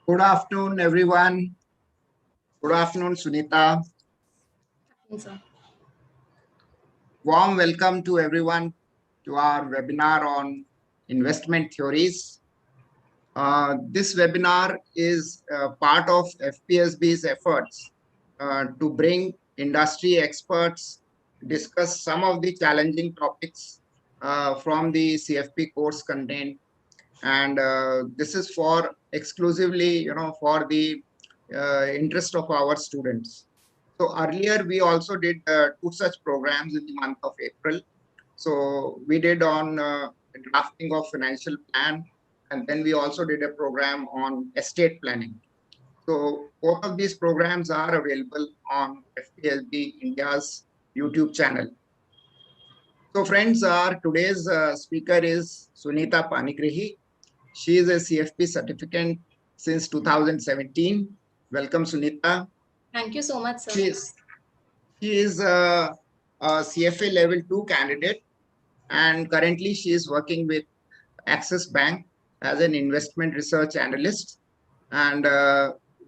Good afternoon, everyone. Good afternoon, Sunita. Yes, sir. Warm welcome to everyone to our webinar on investment theories. This webinar is part of FPSB's efforts to bring industry experts, discuss some of the challenging topics from the CFP course content. And this is for exclusively, for the interest of our students. So earlier we also did two such programs in the month of April. So we did on drafting of financial plan, and then we also did a program on estate planning. So both of these programs are available on FPSB India's YouTube channel. So friends, our today's speaker is Sunita Panigrahi. She is a CFP certificate since 2017. Welcome, Sunita. Thank you so much, sir. She is a CFA level 2 candidate, and currently she is working with Axis Bank as an investment research analyst. And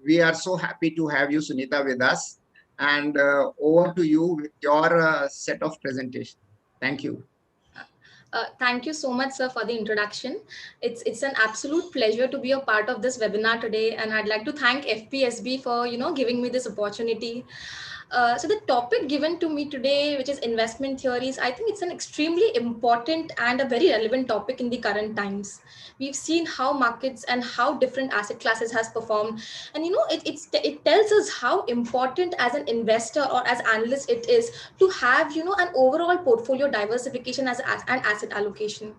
we are so happy to have you, Sunita, with us. And over to you with your set of presentation. Thank you. Thank you so much, sir, for the introduction. It's an absolute pleasure to be a part of this webinar today, and I'd like to thank FPSB for giving me this opportunity. So the topic given to me today, which is investment theories, I think it's an extremely important and a very relevant topic in the current times. We've seen how markets and how different asset classes has performed, and it tells us how important as an investor or as analyst it is to have an overall portfolio diversification as an asset allocation.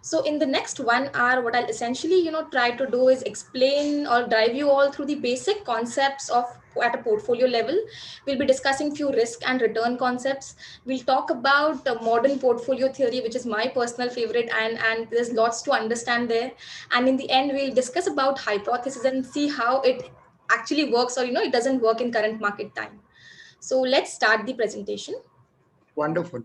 So in the next 1 hour, what I'll essentially try to do is explain or drive you all through the basic concepts of at a portfolio level. We'll be discussing few risk and return concepts. We'll talk about modern portfolio theory, which is my personal favorite, and there's lots to understand there. And in the end, we'll discuss about hypothesis and see how it actually works, or it doesn't work in current market time. So let's start the presentation. Wonderful.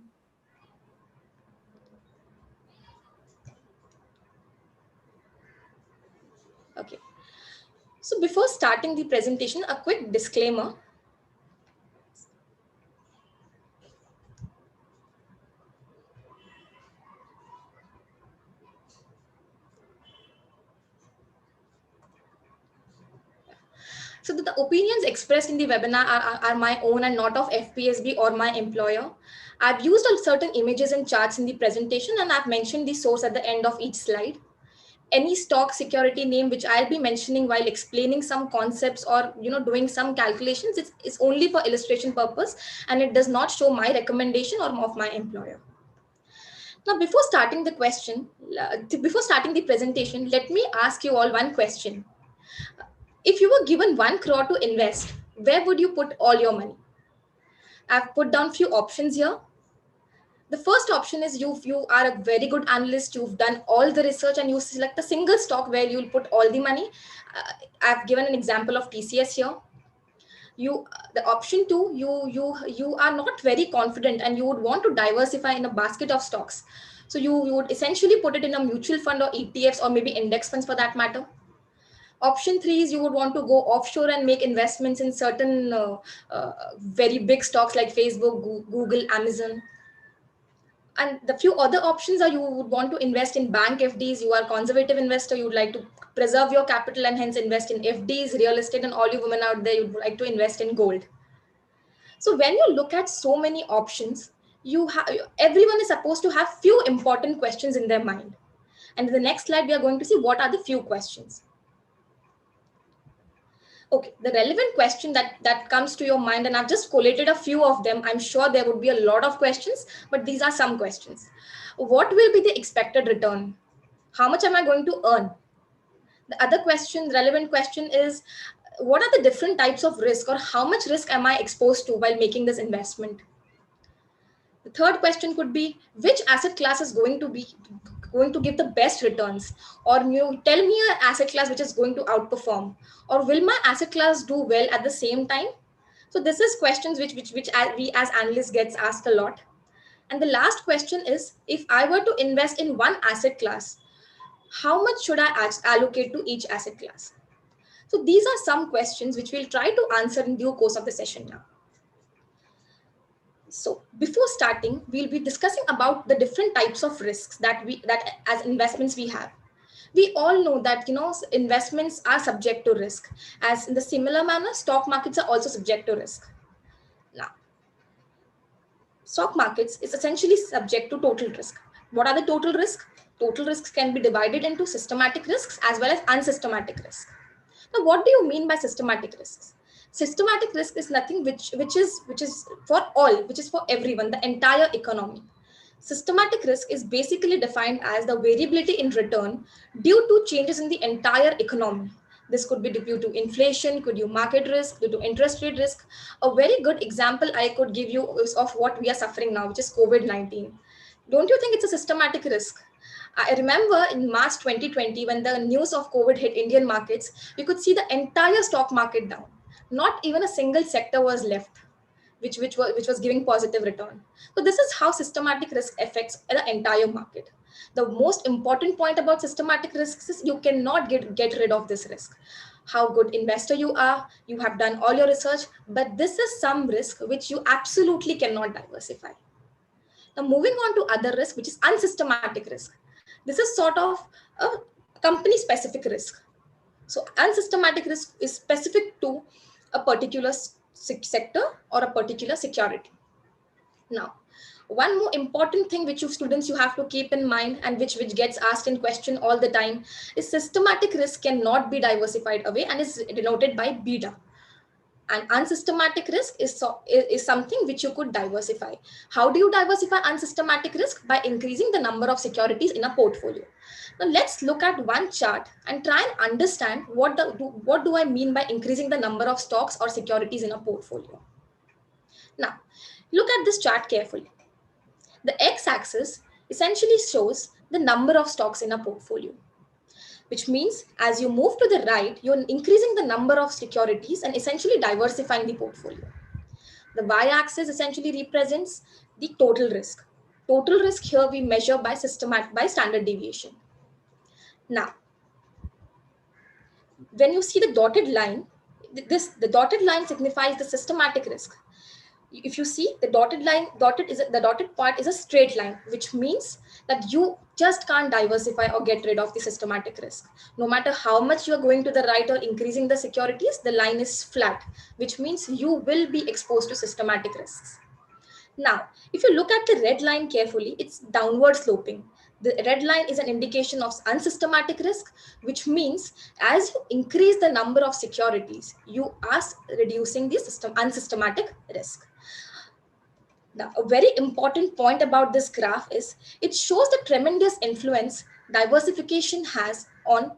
Okay. So before starting the presentation, a quick disclaimer. So the opinions expressed in the webinar are my own and not of FPSB or my employer. I've used certain images and charts in the presentation, and I've mentioned the source at the end of each slide. Any stock security name which I'll be mentioning while explaining some concepts or doing some calculations, it's only for illustration purpose, and it does not show my recommendation or of my employer. Now, before starting the presentation, let me ask you all one question. If you were given 1 crore to invest, where would you put all your money? I've put down few options here. The first option is you are a very good analyst, you've done all the research, and you select a single stock where you'll put all the money. I've given an example of TCS here. The option 2, you are not very confident and you would want to diversify in a basket of stocks. So you would essentially put it in a mutual fund or ETFs or maybe index funds for that matter. Option 3 is you would want to go offshore and make investments in certain very big stocks like Facebook, Google, Amazon. And the few other options are you would want to invest in bank FDs. You are a conservative investor. You would like to preserve your capital and hence invest in FDs, real estate, and all you women out there, you'd like to invest in gold. So when you look at so many options, everyone is supposed to have few important questions in their mind. And in the next slide, we are going to see what are the few questions. Okay, the relevant question that comes to your mind, and I've just collated a few of them. I'm sure there would be a lot of questions, but these are some questions. What will be the expected return? How much am I going to earn? The other question, relevant question is, what are the different types of risk, or how much risk am I exposed to while making this investment? The third question could be, which asset class is going to give the best returns, or you tell me an asset class which is going to outperform, or will my asset class do well at the same time? So this is questions which we as analysts gets asked a lot. And the last question is, if I were to invest in one asset class, how much should I allocate to each asset class? So these are some questions which we'll try to answer in due course of the session now. So before starting, we'll be discussing about the different types of risks that as investments we have. We all know that investments are subject to risk, as in the similar manner stock markets are also subject to risk. Now, stock markets is essentially subject to total risk. What are the total risks? Total risks can be divided into systematic risks as well as unsystematic risk. Now, what do you mean by systematic risks? Systematic risk is nothing which is for all, which is for everyone, the entire economy. Systematic risk is basically defined as the variability in return due to changes in the entire economy. This could be due to inflation, could be market risk, due to interest rate risk. A very good example I could give you is of what we are suffering now, which is COVID-19. Don't you think it's a systematic risk? I remember in March 2020, when the news of COVID hit Indian markets, we could see the entire stock market down. Not even a single sector was left which was giving positive return. So this is how systematic risk affects the entire market. The most important point about systematic risks is you cannot get rid of this risk. How good investor you are, you have done all your research, but this is some risk which you absolutely cannot diversify. Now moving on to other risk, which is unsystematic risk. This is sort of a company specific risk. So unsystematic risk is specific to a particular sector or a particular security. Now, one more important thing which you students you have to keep in mind, and which gets asked in question all the time, is systematic risk cannot be diversified away and is denoted by beta. And unsystematic risk is something which you could diversify. How do you diversify unsystematic risk? By increasing the number of securities in a portfolio. Now let's look at one chart and try and understand what do I mean by increasing the number of stocks or securities in a portfolio. Now, look at this chart carefully. The x-axis essentially shows the number of stocks in a portfolio, which means as you move to the right, you're increasing the number of securities and essentially diversifying the portfolio. The y-axis essentially represents the total risk. Total risk here we measure by standard deviation. Now, when you see the dotted line, the dotted line signifies the systematic risk. If you see the dotted part is a straight line, which means that you just can't diversify or get rid of the systematic risk. No matter how much you're going to the right or increasing the securities, the line is flat, which means you will be exposed to systematic risks. Now, if you look at the red line carefully, it's downward sloping. The red line is an indication of unsystematic risk, which means as you increase the number of securities, you are reducing the unsystematic risk. Now, a very important point about this graph is it shows the tremendous influence diversification has on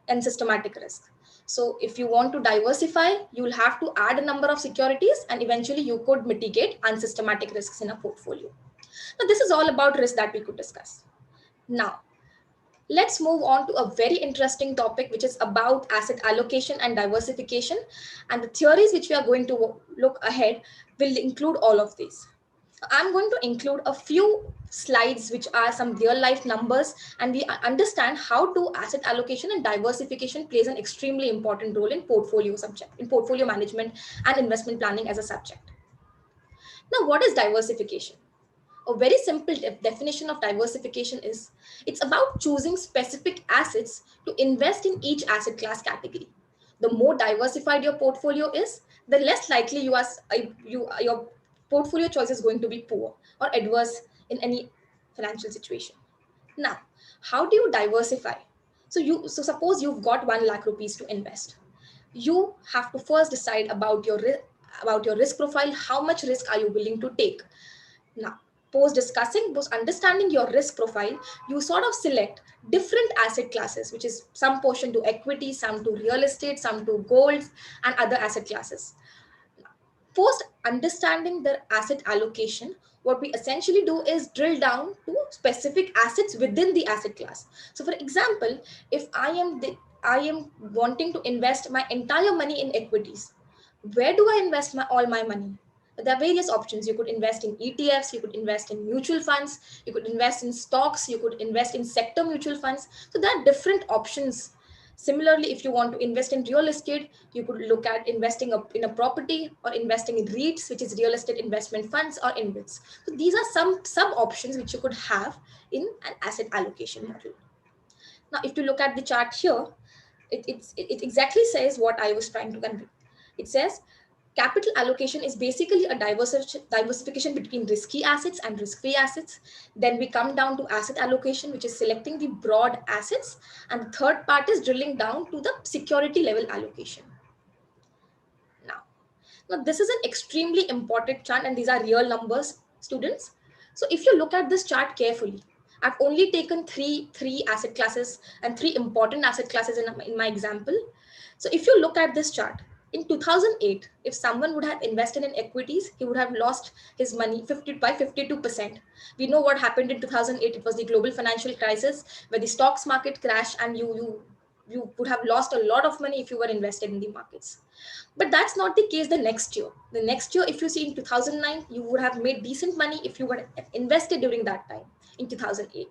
unsystematic risk. So if you want to diversify, you will have to add a number of securities and eventually you could mitigate unsystematic risks in a portfolio. Now, this is all about risk that we could discuss. Now, let's move on to a very interesting topic, which is about asset allocation and diversification. And the theories which we are going to look ahead will include all of these. I'm going to include a few slides which are some real life numbers, and we understand how do asset allocation and diversification plays an extremely important role in portfolio management and investment planning as a subject. Now, what is diversification? A very simple definition of diversification is it's about choosing specific assets to invest in each asset class category. The more diversified your portfolio is, the less likely your portfolio choice is going to be poor or adverse in any financial situation. Now, how do you diversify? So suppose you've got 1 lakh rupees to invest. You have to first decide about your risk profile. How much risk are you willing to take? Now, post understanding your risk profile, you sort of select different asset classes, which is some portion to equity, some to real estate, some to gold, and other asset classes. Post understanding the asset allocation, what we essentially do is drill down to specific assets within the asset class. So, for example, if I am wanting to invest my entire money in equities, where do I invest all my money? There are various options. You could invest in ETFs, you could invest in mutual funds, you could invest in stocks, you could invest in sector mutual funds. So there are different options Similarly, if you want to invest in real estate, you could look at investing in a property or investing in REITs, which is real estate investment funds, or InvITs. So these are some sub options which you could have in an asset allocation model. Now, if you look at the chart here, it exactly says what I was trying to convey. It says capital allocation is basically a diversification between risky assets and risk-free assets. Then we come down to asset allocation, which is selecting the broad assets. And the third part is drilling down to the security level allocation. Now, this is an extremely important chart, and these are real numbers, students. So if you look at this chart carefully, I've only taken three asset classes and three important asset classes in my example. So if you look at this chart, in 2008, if someone would have invested in equities, he would have lost his money 52%. We know what happened in 2008. It was the global financial crisis where the stocks market crashed, and you would have lost a lot of money if you were invested in the markets. But that's not the case the next year. The next year, if you see in 2009, you would have made decent money if you were invested during that time in 2008.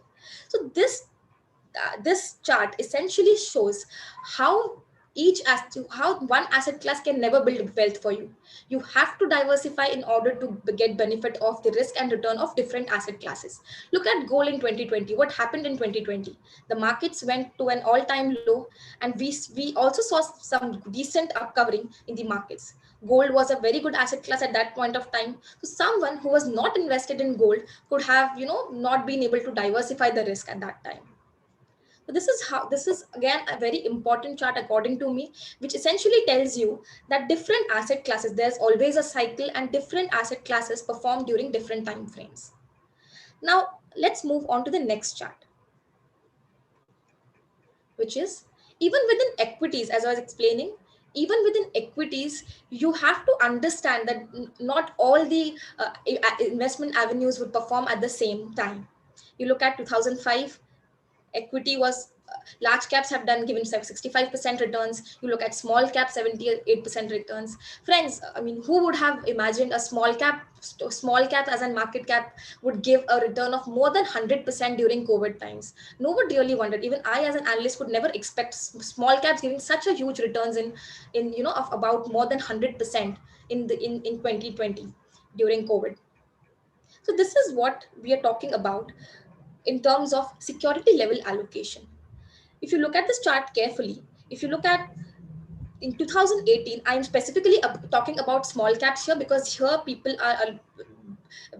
So this chart essentially shows how how one asset class can never build wealth for you. You have to diversify in order to get benefit of the risk and return of different asset classes. Look at gold in 2020. What happened in 2020? The markets went to an all-time low, and we also saw some decent upcovering in the markets. Gold was a very good asset class at that point of time. So someone who was not invested in gold could have, not been able to diversify the risk at that time. So this is again a very important chart according to me, which essentially tells you that different asset classes, there's always a cycle, and different asset classes perform during different time frames. Now let's move on to the next chart, which is even within equities, as I was explaining, even within equities, you have to understand that not all the investment avenues would perform at the same time. You look at 2005, equity was large caps have done given 65% returns. You look at small cap, 78% returns. Friends, I mean, who would have imagined a small cap as a market cap would give a return of more than 100% during COVID times? Nobody really wondered. Even I as an analyst would never expect small caps giving such a huge returns in of about more than 100% in 2020 during COVID. So this is what we are talking about in terms of security level allocation. If you look at this chart carefully, if you look at in 2018, I'm specifically talking about small caps here, because here people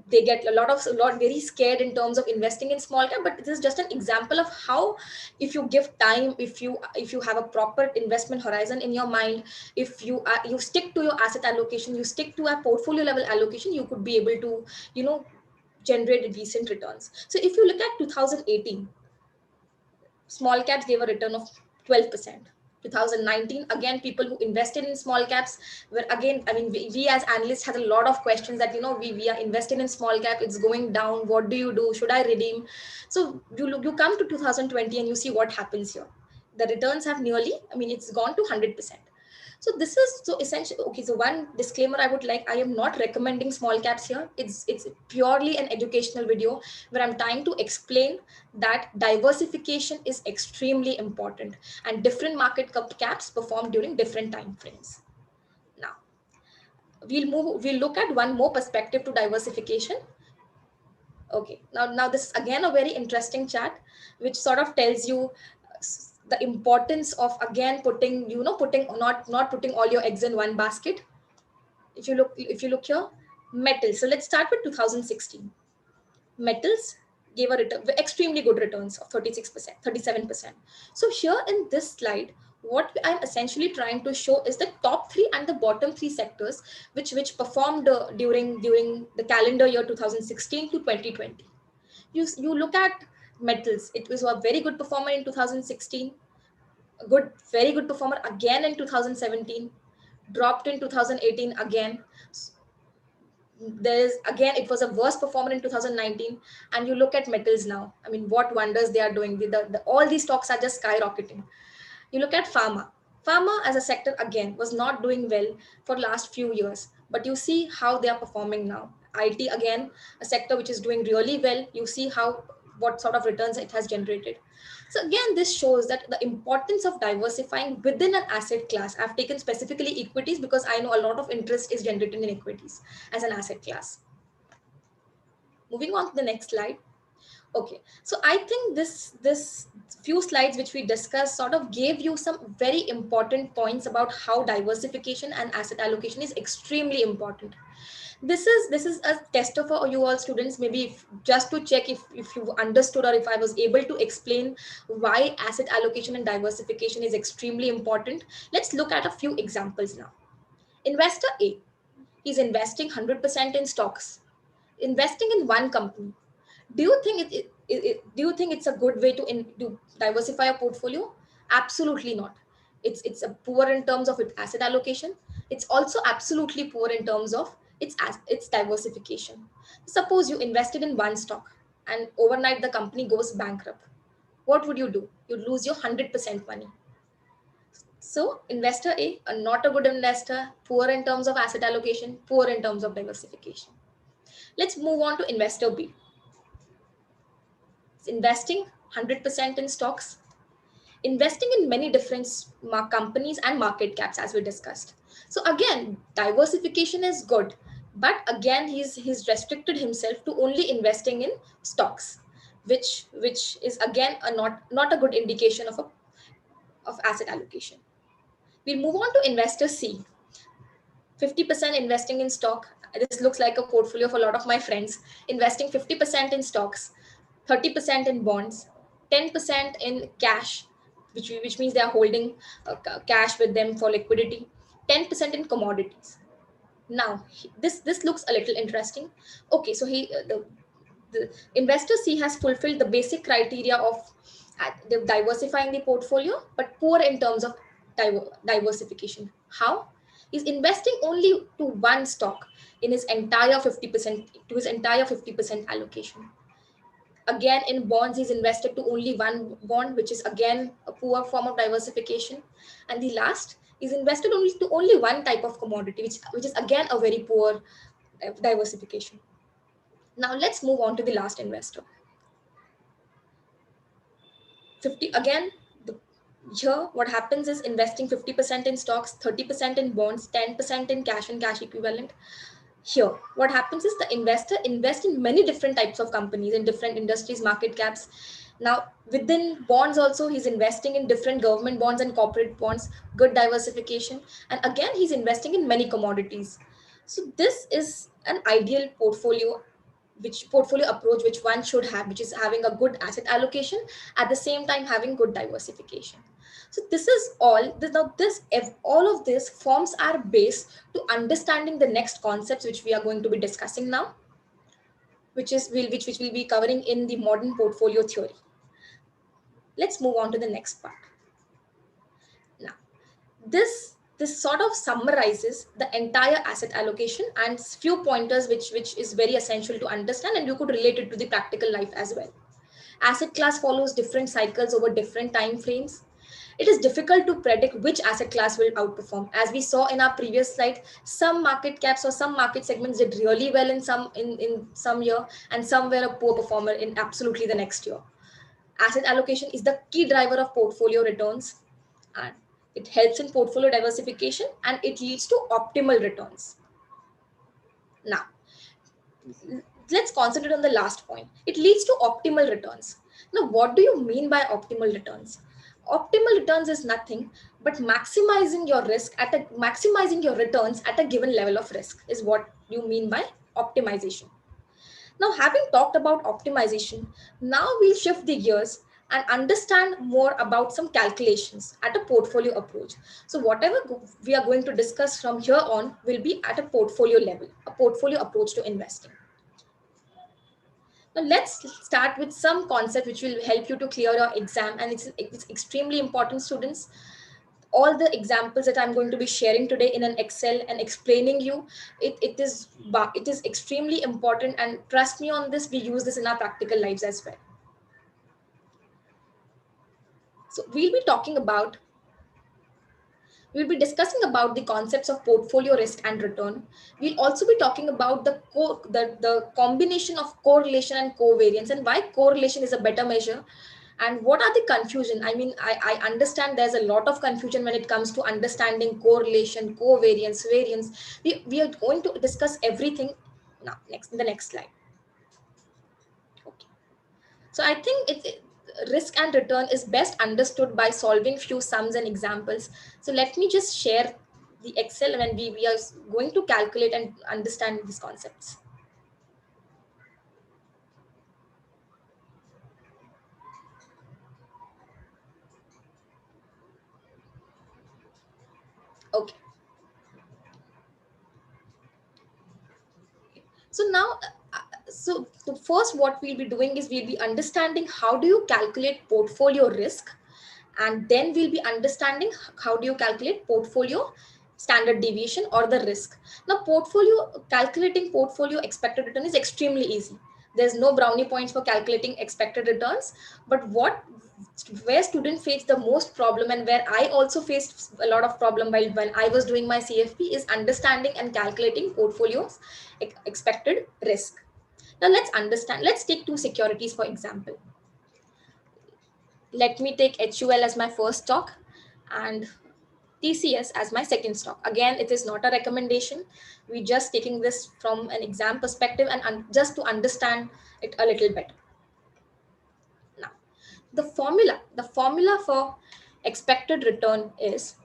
they get a lot very scared in terms of investing in small cap. But this is just an example of how, if you give time, if you have a proper investment horizon in your mind, if you stick to your asset allocation, you stick to a portfolio level allocation, you could be able to generate decent returns. So if you look at 2018, small caps gave a return of 12%. 2019, again, people who invested in small caps were, again, I mean, we as analysts had a lot of questions that, we are invested in small cap, it's going down, what do you do, should I redeem? So you come to 2020 and you see what happens here. The returns have nearly, I mean, it's gone to 100%. So this is so essential. Okay, so one disclaimer I would like: I am not recommending small caps here. It's purely an educational video where I'm trying to explain that diversification is extremely important, and different market caps perform during different time frames. Now we'll look at one more perspective to diversification. Okay, now this is again a very interesting chart, which sort of tells you the importance of, again, putting not putting all your eggs in one basket. If you look here, metals. So let's start with 2016. Metals gave a return, extremely good returns of 36%, 37%. So here in this slide, what I'm essentially trying to show is the top three and the bottom three sectors which performed during the calendar year 2016 to 2020. You look at metals, it was a very good performer in 2016, very good performer again in 2017, dropped in 2018 again. There's again, it was a worse performer in 2019. And you look at metals now, I mean, what wonders they are doing. All these stocks are just skyrocketing. You look at pharma as a sector, again, was not doing well for last few years, but you see how they are performing now. IT, again, a sector which is doing really well. You see how what sort of returns it has generated. So again, this shows that the importance of diversifying within an asset class. I've taken specifically equities because I know a lot of interest is generated in equities as an asset class. Moving on to the next slide. Okay, so I think this few slides which we discussed sort of gave you some very important points about how diversification and asset allocation is extremely important. This is a tester for you all students, maybe just to check if you understood or if I was able to explain why asset allocation and diversification is extremely important. Let's look at a few examples now. Investor A, he's investing 100% in stocks, investing in one company. Do you think do you think it's a good way to diversify a portfolio? Absolutely not. It's a poor in terms of its asset allocation. It's also absolutely poor in terms of its diversification. Suppose you invested in one stock and overnight the company goes bankrupt. What would you do? You'd lose your 100% money. So investor A, not a good investor, poor in terms of asset allocation, poor in terms of diversification. Let's move on to investor B. Investing 100% in stocks, investing in many different companies and market caps, as we discussed. So again, diversification is good, but again he's restricted himself to only investing in stocks, which is again a not a good indication of asset allocation. We'll move on to investor C. 50% investing in stock. This looks like a portfolio for a lot of my friends. Investing 50% in stocks, 30% in bonds, 10% in cash, which means they are holding cash with them for liquidity, 10% in commodities. Now, this looks a little interesting. Okay, so the investor C has fulfilled the basic criteria of diversifying the portfolio, but poor in terms of diversification. How? He's investing only to one stock in his entire 50% to his entire 50% allocation. Again, in bonds, he's invested to only one bond, which is again a poor form of diversification. And the last, he's invested only to only one type of commodity, which is again a very poor diversification. Now let's move on to the last investor. 50 again. Here, what happens is investing 50% in stocks, 30% in bonds, 10% in cash and cash equivalent. Here, what happens is the investor invests in many different types of companies in different industries, market caps. Now, within bonds also, he's investing in different government bonds and corporate bonds, good diversification. And again, he's investing in many commodities. So this is an ideal portfolio approach which one should have, which is having a good asset allocation, at the same time having good diversification. So this is all of this forms our base to understanding the next concepts which we are going to be discussing now, which we'll be covering in the modern portfolio theory. Let's move on to the next part. Now, this sort of summarizes the entire asset allocation and few pointers which is very essential to understand, and you could relate it to the practical life as well. Asset class follows different cycles over different time frames. It is difficult to predict which asset class will outperform. As we saw in our previous slide, some market caps or some market segments did really well in some year, and some were a poor performer in absolutely the next year. Asset allocation is the key driver of portfolio returns, and it helps in portfolio diversification, and it leads to optimal returns. Now, let's concentrate on the last point. It leads to optimal returns. Now, what do you mean by optimal returns? Optimal returns is nothing but maximizing your returns at a given level of risk is what you mean by optimization. Now, having talked about optimization, now we'll shift the gears and understand more about some calculations at a portfolio approach. So whatever we are going to discuss from here on will be at a portfolio level, a portfolio approach to investing. Now let's start with some concept which will help you to clear your exam, and it's extremely important, students. All the examples that I'm going to be sharing today in an Excel and explaining you, it is extremely important, and trust me on this, we use this in our practical lives as well. So we'll be talking about We'll be discussing about the concepts of portfolio risk and return. We'll also be talking about the combination of correlation and covariance, and why correlation is a better measure, and what are the confusion. I mean, I understand there's a lot of confusion when it comes to understanding correlation, covariance, variance. We are going to discuss everything now, next in the next slide. Okay. So I think risk and return is best understood by solving few sums and examples. So let me just share the Excel when we are going to calculate and understand these concepts. Okay. So now, so the first what we'll be doing is we'll be understanding how do you calculate portfolio risk, and then we'll be understanding how do you calculate portfolio standard deviation or the risk. Now, calculating portfolio expected return is extremely easy. There's no brownie points for calculating expected returns, but where students face the most problem, and where I also faced a lot of problem while when I was doing my CFP, is understanding and calculating portfolios expected risk. Now let's take two securities for example. Let me take HUL as my first stock and TCS as my second stock. Again, it is not a recommendation. We're just taking this from an exam perspective and just to understand it a little better. Now, the formula for expected return is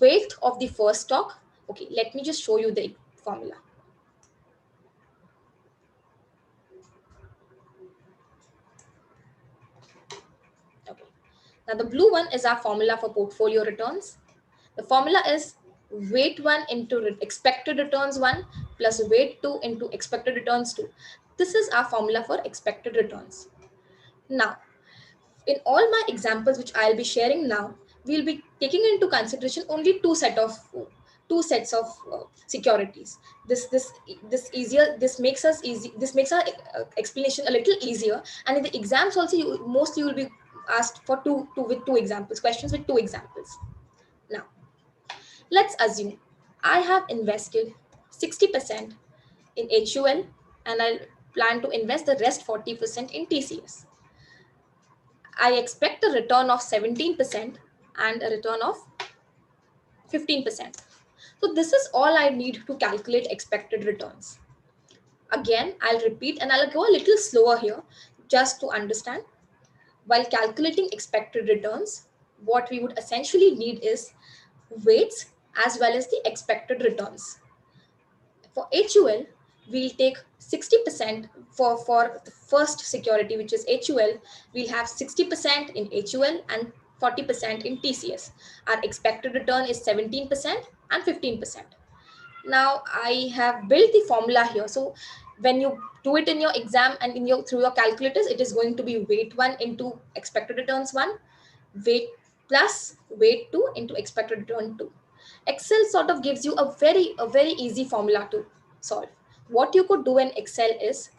weight of the first stock. Okay, let me just show you the formula. Okay. Now the blue one is our formula for portfolio returns. The formula is weight 1 into expected returns 1 plus weight 2 into expected returns 2. This is our formula for expected returns. Now, in all my examples which I'll be sharing now, we'll be taking into consideration only two sets of securities. This makes us easy. This makes our explanation a little easier. And in the exams also, mostly you will be asked for two examples, questions with two examples. Now, let's assume I have invested 60% in HUL and I plan to invest the rest 40% in TCS. I expect a return of 17% and a return of 15%. So this is all I need to calculate expected returns. Again, I'll repeat and I'll go a little slower here just to understand. While calculating expected returns, what we would essentially need is weights as well as the expected returns. For HUL, we'll take 60% for the first security, which is HUL. We'll have 60% in HUL and 40% in TCS. Our expected return is 17% and 15%. Now I have built the formula here. So when you do it in your exam and through your calculators, it is going to be weight 1 into expected returns 1, weight plus weight 2 into expected return 2. Excel sort of gives you a very easy formula to solve. What you could do in Excel is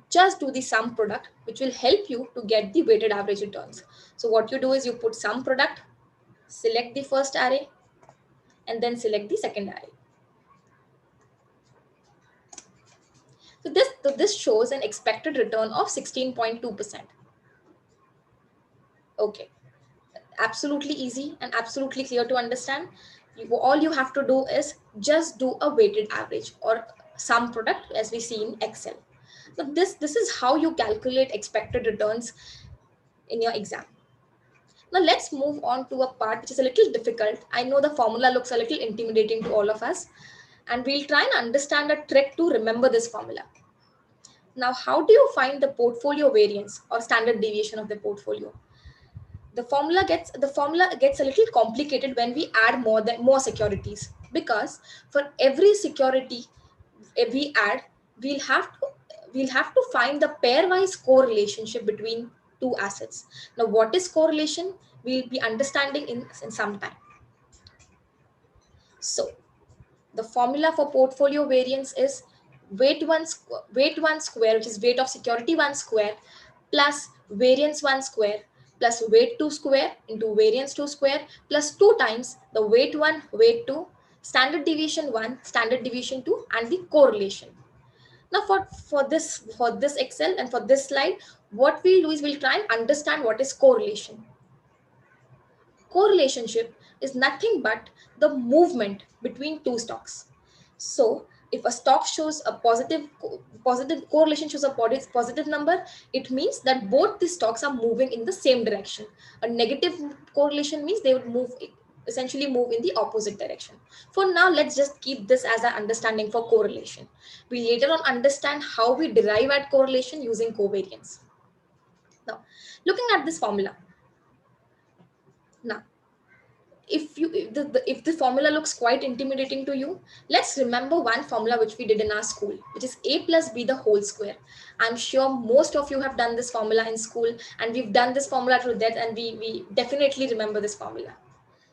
just do the sum product, which will help you to get the weighted average returns. So what you do is you put sum product, select the first array, and then select the second array. So this shows an expected return of 16.2%. Okay, absolutely easy and absolutely clear to understand. All you have to do is just do a weighted average or sum product as we see in Excel. So this is how you calculate expected returns in your exam. Now let's move on to a part which is a little difficult. I know the formula looks a little intimidating to all of us, and we'll try and understand a trick to remember this formula. Now, how do you find the portfolio variance or standard deviation of the portfolio? The formula gets a little complicated when we add more securities, because for every security we add, we'll have to find the pairwise correlationship between two assets. Now, what is correlation? We'll be understanding in some time. So the formula for portfolio variance is weight 1 square, which is weight of security 1 square, plus variance 1 square, plus weight 2 square into variance 2 square plus 2 times the weight 1, weight 2, standard deviation 1, standard deviation 2, and the correlation. Now for this Excel and for this slide, what we'll do is we'll try and understand what is correlation. Correlationship is nothing but the movement between two stocks. So if a stock shows a positive correlation shows a positive number, it means that both the stocks are moving in the same direction. A negative correlation means they would essentially move in the opposite direction. For now, let's just keep this as our understanding for correlation. We later on understand how we derive at correlation using covariance. Now, looking at this formula. Now, if the formula looks quite intimidating to you, let's remember one formula which we did in our school, which is a plus b the whole square. I'm sure most of you have done this formula in school, and we've done this formula to death, and we definitely remember this formula.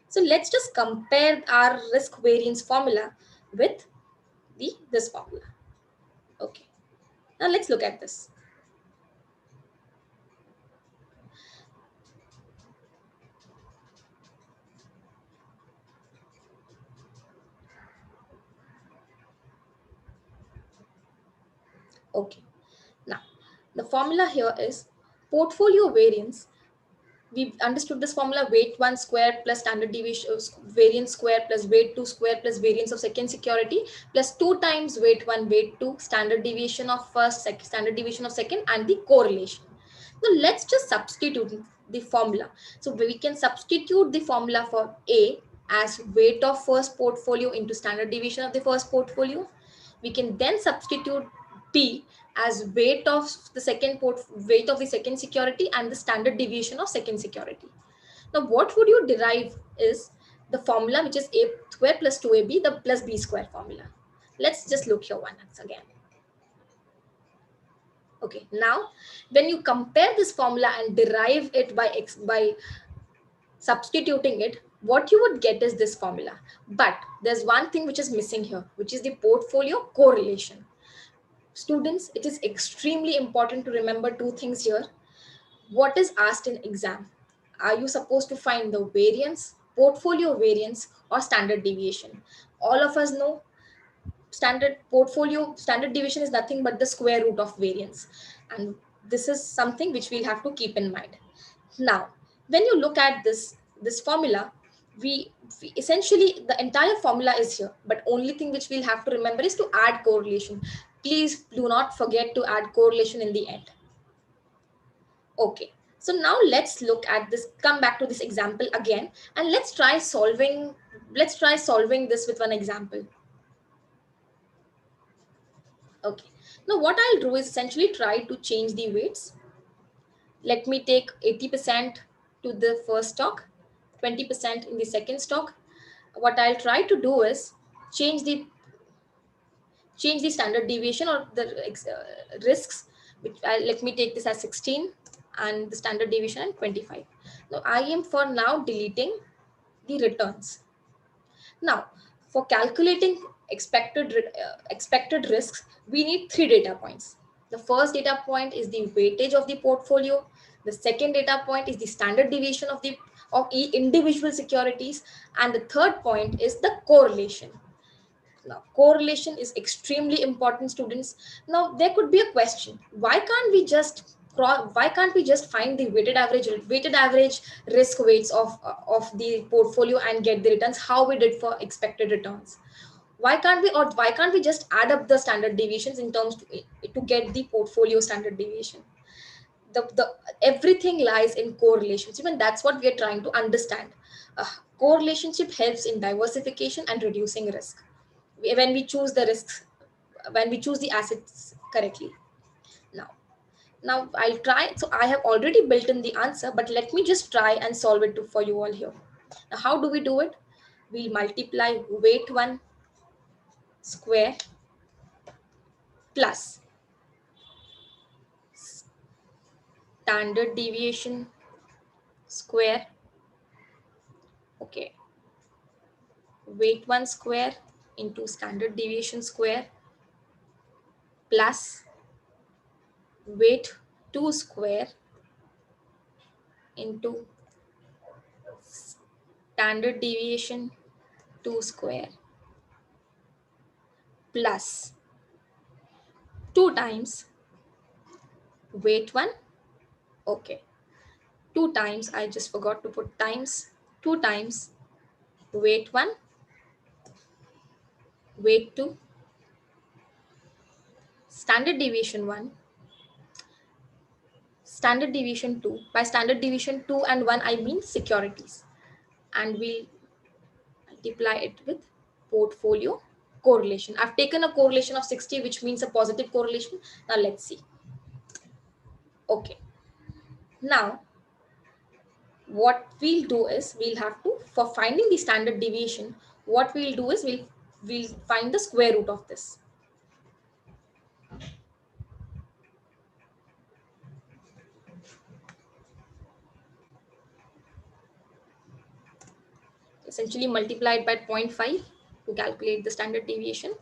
So let's just compare our risk variance formula with this formula. Okay, now let's look at this. Okay, now the formula here is portfolio variance. We've understood this formula: weight 1 square plus standard deviation variance square plus weight 2 square plus variance of second security plus 2 times weight 1 weight 2 standard deviation of first, standard deviation of second, and the correlation. Now let's just substitute the formula. So we can substitute the formula for A as weight of first portfolio into standard deviation of the first portfolio. We can then substitute B as weight of the second security and the standard deviation of second security. Now what would you derive is the formula, which is A square plus 2AB, the plus B square formula. Let's just look here once again. Okay, now when you compare this formula and derive it by substituting it, what you would get is this formula. But there's one thing which is missing here, which is the portfolio correlation. Students, it is extremely important to remember two things here. What is asked in exam? Are you supposed to find the variance, portfolio variance, or standard deviation? All of us know standard deviation is nothing but the square root of variance, and this is something which we'll have to keep in mind. Now when you look at this formula, we essentially, the entire formula is here, but only thing which we'll have to remember is to add correlation. Please do not forget to add correlation in the end. Okay, so now let's look at this, come back to this example again, and let's try solving this with one example. Okay, now what I'll do is essentially try to change the weights. Let me take 80% to the first stock, 20% in the second stock. What I'll try to do is change the standard deviation or the risks, which let me take this as 16 and the standard deviation at 25. Now I am for now deleting the returns. Now for calculating expected risks, we need 3 data points. The first data point is the weightage of the portfolio. The second data point is the standard deviation of individual securities, and the third point is the correlation. Now correlation is extremely important, students. Now there could be a question: why can't we just find the weighted average risk weights of the portfolio and get the returns how we did for expected returns? Why can't we just add up the standard deviations in terms to get the portfolio standard deviation? The everything lies in correlations. Even that's what we are trying to understand. Correlationship helps in diversification and reducing risk when we choose the risks, when we choose the assets correctly. Now I'll try. So I have already built in the answer, but let me just try and solve it for you all here. Now how do we do it? We'll multiply weight 1 square plus standard deviation square. Okay, weight 1 square into standard deviation square plus weight 2 square into standard deviation 2 square plus 2 times weight 1. Okay. 2 times, I just forgot to put times, 2 times weight 1, weight 2, standard deviation 1, standard deviation 2. By standard deviation 2 and 1, I mean securities. And we'll multiply it with portfolio correlation. I've taken a correlation of 60, which means a positive correlation. Now let's see. Okay. Now, what we'll do is we'll have to, for finding the standard deviation, what we'll do is we'll find the square root of this. Essentially multiplied by 0.5 to calculate the standard deviation.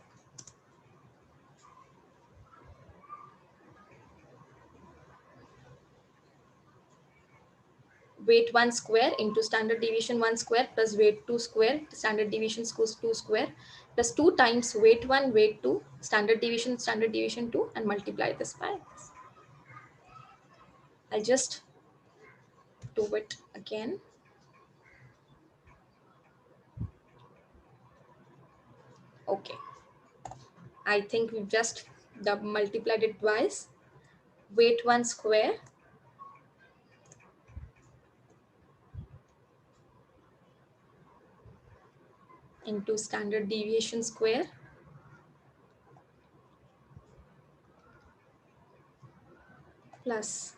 Weight 1 square into standard deviation 1 square plus weight 2 square, standard deviation 2 square, plus 2 times weight 1, weight 2, standard deviation 2, and multiply this by this. I'll just do it again. Okay. I think we've just multiplied it twice. Weight 1 square into standard deviation square plus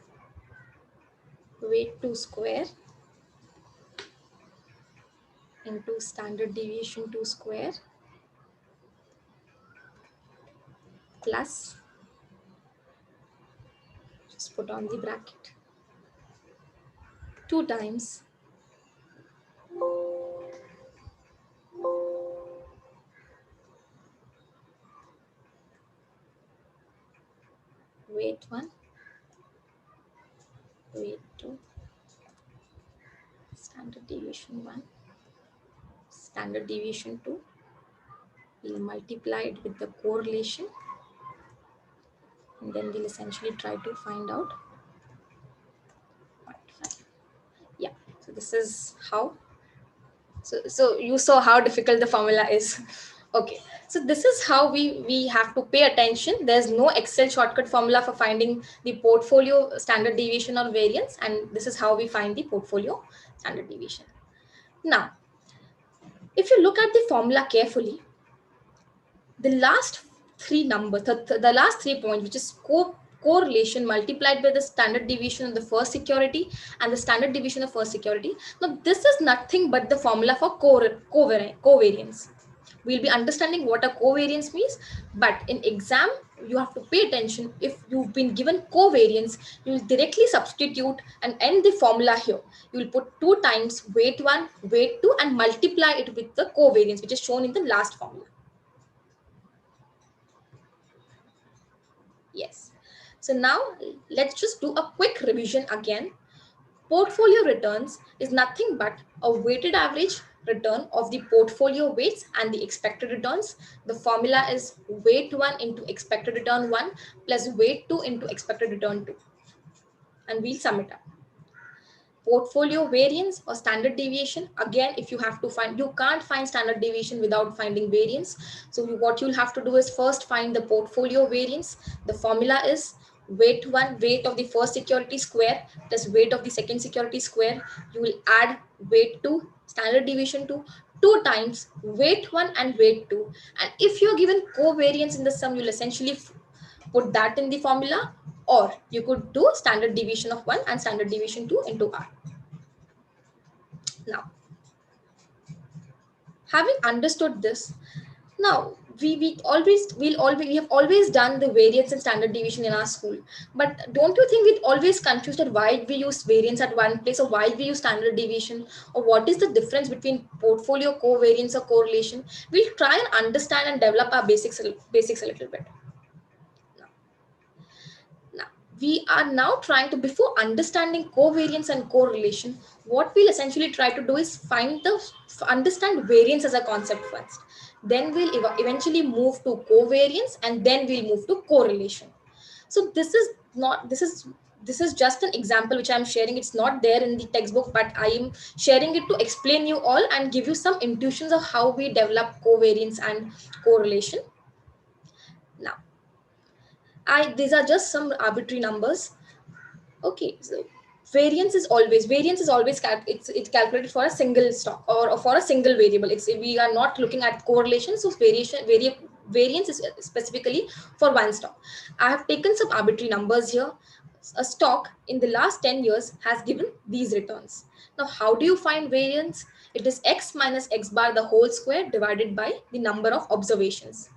weight 2 square into standard deviation 2 square plus, just put on the bracket, 2 times weight 1, weight 2, standard deviation 1, standard deviation 2. We'll multiply it with the correlation, and then we'll essentially try to find out 0.5. Yeah, so this is how. So you saw how difficult the formula is. Okay, so this is how we have to pay attention. There's no Excel shortcut formula for finding the portfolio standard deviation or variance, and this is how we find the portfolio standard deviation. Now, if you look at the formula carefully, the last three numbers, the last 3 points, which is correlation multiplied by the standard deviation of the first security and the standard deviation of first security. Now, this is nothing but the formula for covariance. We'll be understanding what a covariance means, but in exam, you have to pay attention. If you've been given covariance, you will directly substitute and end the formula here. You will put 2 times weight 1, weight 2, and multiply it with the covariance, which is shown in the last formula. Yes. So now let's just do a quick revision again. Portfolio returns is nothing but a weighted average return of the portfolio weights and the expected returns. The formula is weight 1 into expected return 1 plus weight 2 into expected return 2. And we'll sum it up. Portfolio variance or standard deviation, again, if you have to find, you can't find standard deviation without finding variance. So what you'll have to do is first find the portfolio variance. The formula is weight 1, weight of the first security square plus weight of the second security square. You will add weight 2, standard deviation 2 times weight 1 and weight 2. And if you're given covariance in the sum, you'll essentially put that in the formula, or you could do standard deviation of 1 and standard deviation 2 into R. Now, having understood this, now we have always done the variance and standard deviation in our school, but don't you think we're always confused at why we use variance at one place or why we use standard deviation, or what is the difference between portfolio covariance or correlation? We'll try and understand and develop our basics a little bit. Now, we are now trying to, before understanding covariance and correlation, what we'll essentially try to do is understand variance as a concept first. Then we'll eventually move to covariance, and then we'll move to correlation. So this is just an example which I'm sharing. It's not there in the textbook, but I am sharing it to explain you all and give you some intuitions of how we develop covariance and correlation. Now, these are just some arbitrary numbers. Okay, so variance is always it's calculated for a single stock or for a single variable. We are not looking at correlation, so variance is specifically for one stock. I have taken some arbitrary numbers here. A stock in the last 10 years has given these returns. Now, how do you find variance? It is x minus x bar the whole square divided by the number of observations.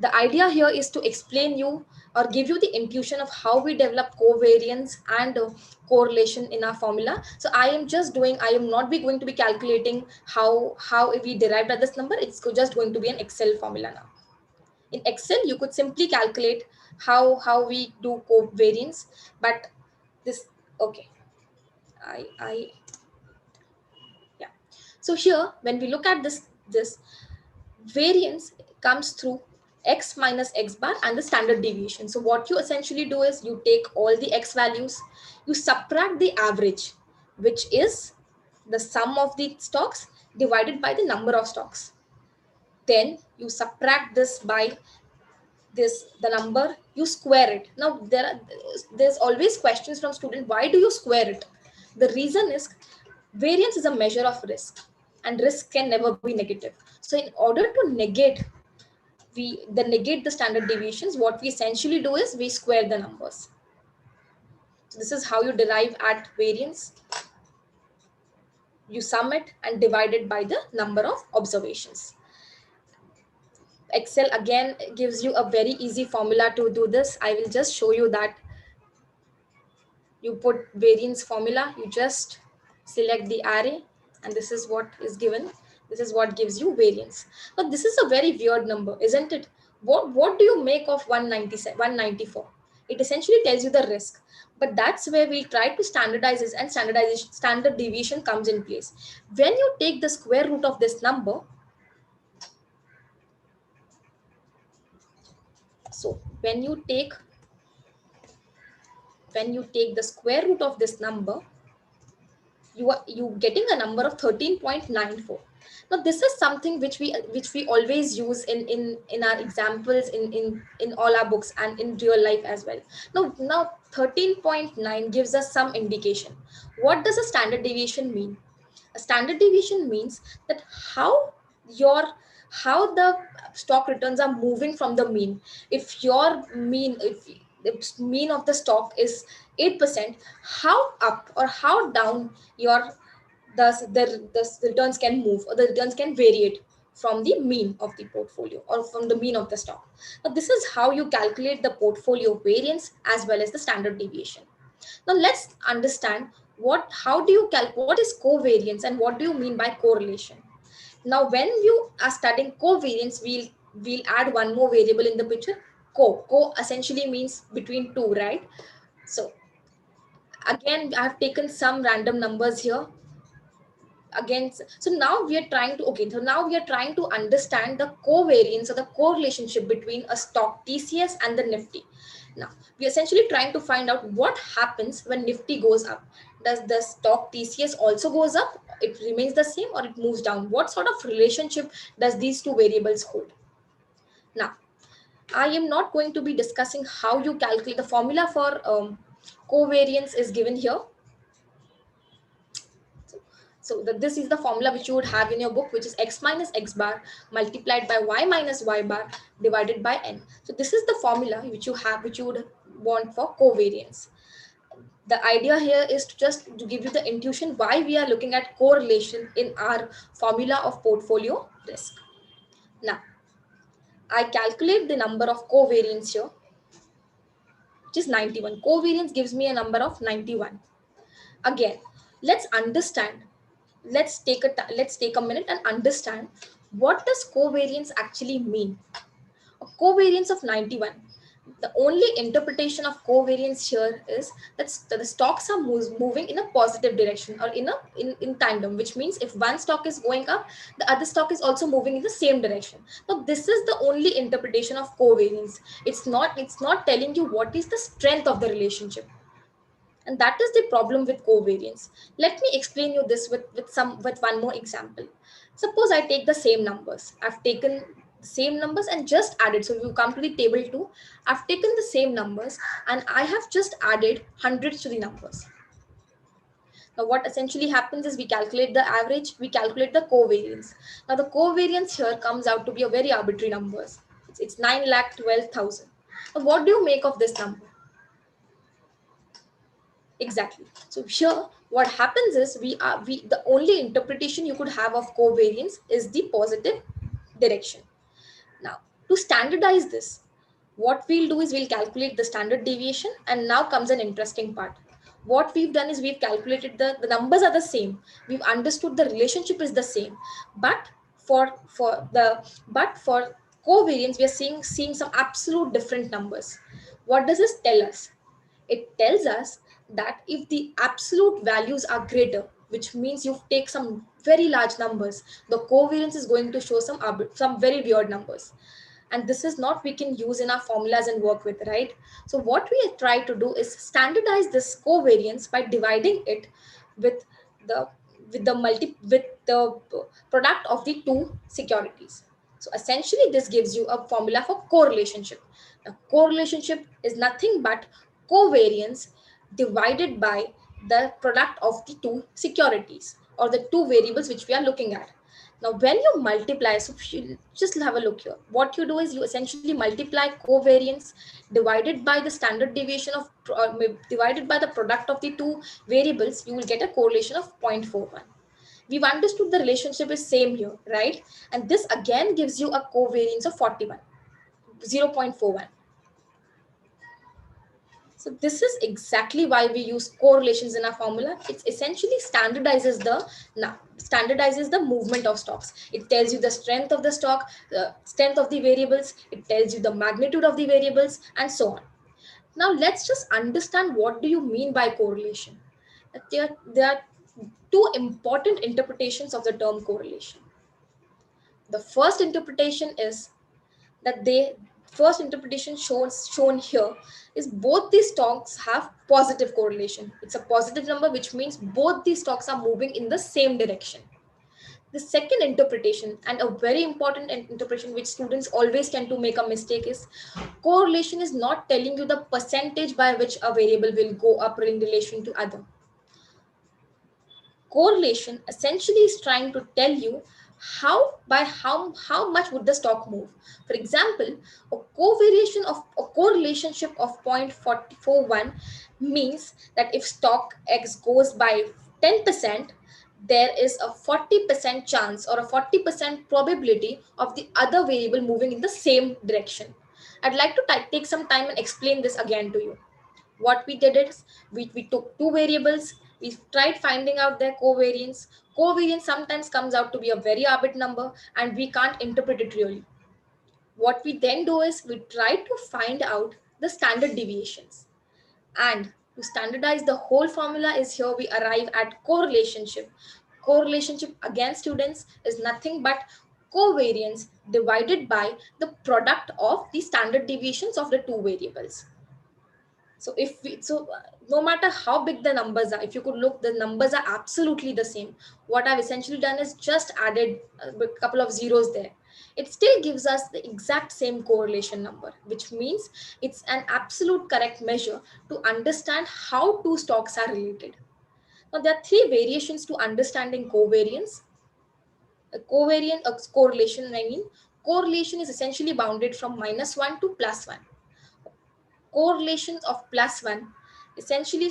The idea here is to explain you or give you the intuition of how we develop covariance and correlation in our formula. So I am not be going to be calculating how we derived at this number. It's just going to be an Excel formula now. In Excel, you could simply calculate how we do covariance, but this, okay, I yeah. So here, when we look at this variance comes through x minus x bar and the standard deviation. So what you essentially do is you take all the x values, you subtract the average, which is the sum of the stocks divided by the number of stocks. Then you subtract this by the number, you square it. Now there's always questions from student, why do you square it? The reason is variance is a measure of risk, and risk can never be negative. So in order to negate the standard deviations, what we essentially do is we square the numbers. So this is how you derive at variance. You sum it and divide it by the number of observations. Excel again gives you a very easy formula to do this. I will just show you that. You put variance formula, you just select the array, and this is what is given. This is what gives you variance. Now this is a very weird number, isn't it? What do you make of 197, 194? It essentially tells you the risk, but that's where we try to standardize this, and standard deviation comes in place. When you take the square root of this number, so when you take the square root of this number, you getting a number of 13.94. Now this is something which we always use in our examples in all our books and in real life as well. Now 13.9 gives us some indication. What does a standard deviation mean? A standard deviation means that how the stock returns are moving from the mean. If the mean of the stock is 8%, how up or how down the returns can move, or the returns can vary from the mean of the portfolio or from the mean of the stock. Now this is how you calculate the portfolio variance as well as the standard deviation. Now let's understand what is covariance and what do you mean by correlation. Now when you are studying covariance, we'll add one more variable in the picture. Co essentially means between two, right? So again, I have taken some random numbers here. Again, so now we are trying to understand the covariance or the correlationship between a stock TCS and the Nifty. Now we are essentially trying to find out what happens when Nifty goes up. Does the stock TCS also goes up, it remains the same, or it moves down? What sort of relationship does these two variables hold? Now I am not going to be discussing how you calculate. The formula for covariance is given here. So this is the formula which you would have in your book, which is x minus x bar multiplied by y minus y bar divided by n. So this is the formula which you would want for covariance. The idea here is to give you the intuition why we are looking at correlation in our formula of portfolio risk. Now, I calculate the number of covariance here, which is 91. Covariance gives me a number of 91. Again, let's take a minute and understand what does covariance actually mean. A covariance of 91. The only interpretation of covariance here is that the stocks are moving in a positive direction or in tandem, which means if one stock is going up, the other stock is also moving in the same direction. Now this is the only interpretation of covariance. It's not telling you what is the strength of the relationship. And that is the problem with covariance. Let me explain you this with one more example. Suppose I take the same numbers. I've taken the same numbers and just added. So you come to the table 2. I've taken the same numbers and I have just added hundreds to the numbers. Now what essentially happens is we calculate the average, we calculate the covariance. Now the covariance here comes out to be a very arbitrary numbers. It's 9,12,000. Now what do you make of this number? Exactly. So here, what happens is we the only interpretation you could have of covariance is the positive direction. Now, to standardize this, what we'll do is we'll calculate the standard deviation, and now comes an interesting part. What we've done is we've calculated the numbers are the same. We've understood the relationship is the same, but for covariance, we are seeing some absolute different numbers. What does this tell us? It tells us that if the absolute values are greater, which means you take some very large numbers, the covariance is going to show some very weird numbers. And this is not we can use in our formulas and work with, right? So what we try to do is standardize this covariance by dividing it with the with the product of the two securities. So essentially this gives you a formula for correlationship. Now correlationship is nothing but covariance divided by the product of the two securities or the two variables which we are looking at. Now, when you multiply, so you just have a look here. What you do is you essentially multiply covariance divided by the standard deviation of divided by the product of the two variables. You will get a correlation of 0.41. We've understood the relationship is same here, right? And this again gives you a covariance of 41, 0.41. So this is exactly why we use correlations in our formula. It essentially standardizes the movement of stocks. It tells you the strength of the stock, the strength of the variables. It tells you the magnitude of the variables, and so on. Now let's just understand what do you mean by correlation. There are two important interpretations of the term correlation. The first interpretation is that they first interpretation shown here is both these stocks have positive correlation. It's a positive number, which means both these stocks are moving in the same direction. The second interpretation, and a very important interpretation which students always tend to make a mistake, is correlation is not telling you the percentage by which a variable will go up in relation to other. Correlation essentially is trying to tell you how much would the stock move. For example, a correlationship of 0.41 means that if stock X goes by 10%, there is a 40% chance or a 40% probability of the other variable moving in the same direction. I'd like to take some time and explain this again to you. What we did is we took two variables, we tried finding out their covariance. Covariance sometimes comes out to be a very arbitrary number and we can't interpret it really. What we then do is we try to find out the standard deviations, and to standardize the whole formula is here we arrive at correlationship. Correlationship, again students, is nothing but covariance divided by the product of the standard deviations of the two variables. So no matter how big the numbers are, if you could look, the numbers are absolutely the same. What I've essentially done is just added a couple of zeros there. It still gives us the exact same correlation number, which means it's an absolute correct measure to understand how two stocks are related. Now there are three variations to understanding covariance. A correlation, I mean, correlation is essentially bounded from -1 to +1. Correlation of +1 essentially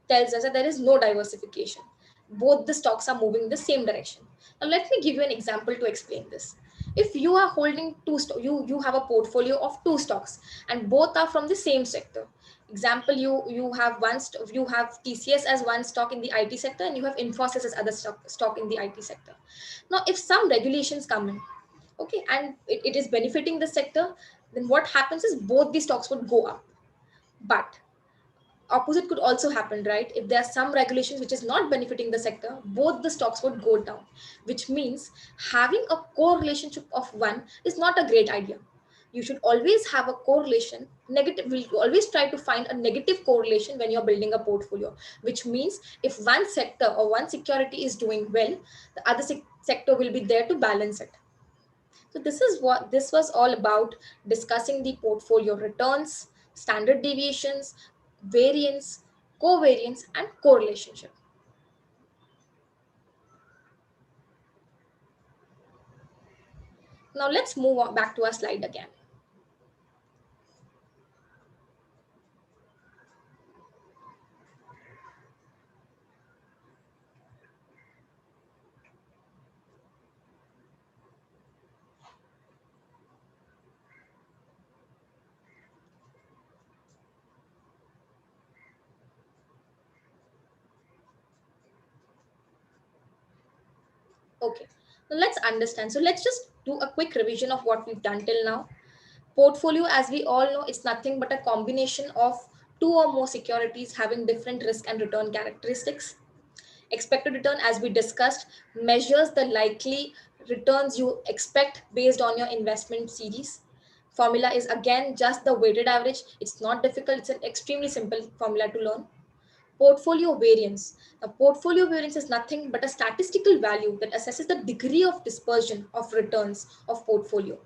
tells us that there is no diversification. Both the stocks are moving in the same direction. Now let me give you an example to explain this. If you are holding you have a portfolio of two stocks and both are from the same sector. Example, you have you have TCS as one stock in the IT sector and you have Infosys as other stock in the IT sector. Now if some regulations come in, okay, and it is benefiting the sector, then what happens is both the stocks would go up. But opposite could also happen, right? If there are some regulations which is not benefiting the sector, both the stocks would go down, which means having a correlationship of one is not a great idea. You should always have a correlation. Negative, we'll always try to find a negative correlation when you're building a portfolio, which means if one sector or one security is doing well, the other sector will be there to balance it. So this is what this was all about, discussing the portfolio returns, standard deviations, variance, covariance, and correlationship. Now let's move on back to our slide again. Okay, now let's understand. So let's just do a quick revision of what we've done till now. Portfolio, as we all know, is nothing but a combination of two or more securities having different risk and return characteristics. Expected return, as we discussed, measures the likely returns you expect based on your investment series. Formula is again just the weighted average. It's not difficult, it's an extremely simple formula to learn. Portfolio variance. Now, portfolio variance is nothing but a statistical value that assesses the degree of dispersion of returns of portfolio.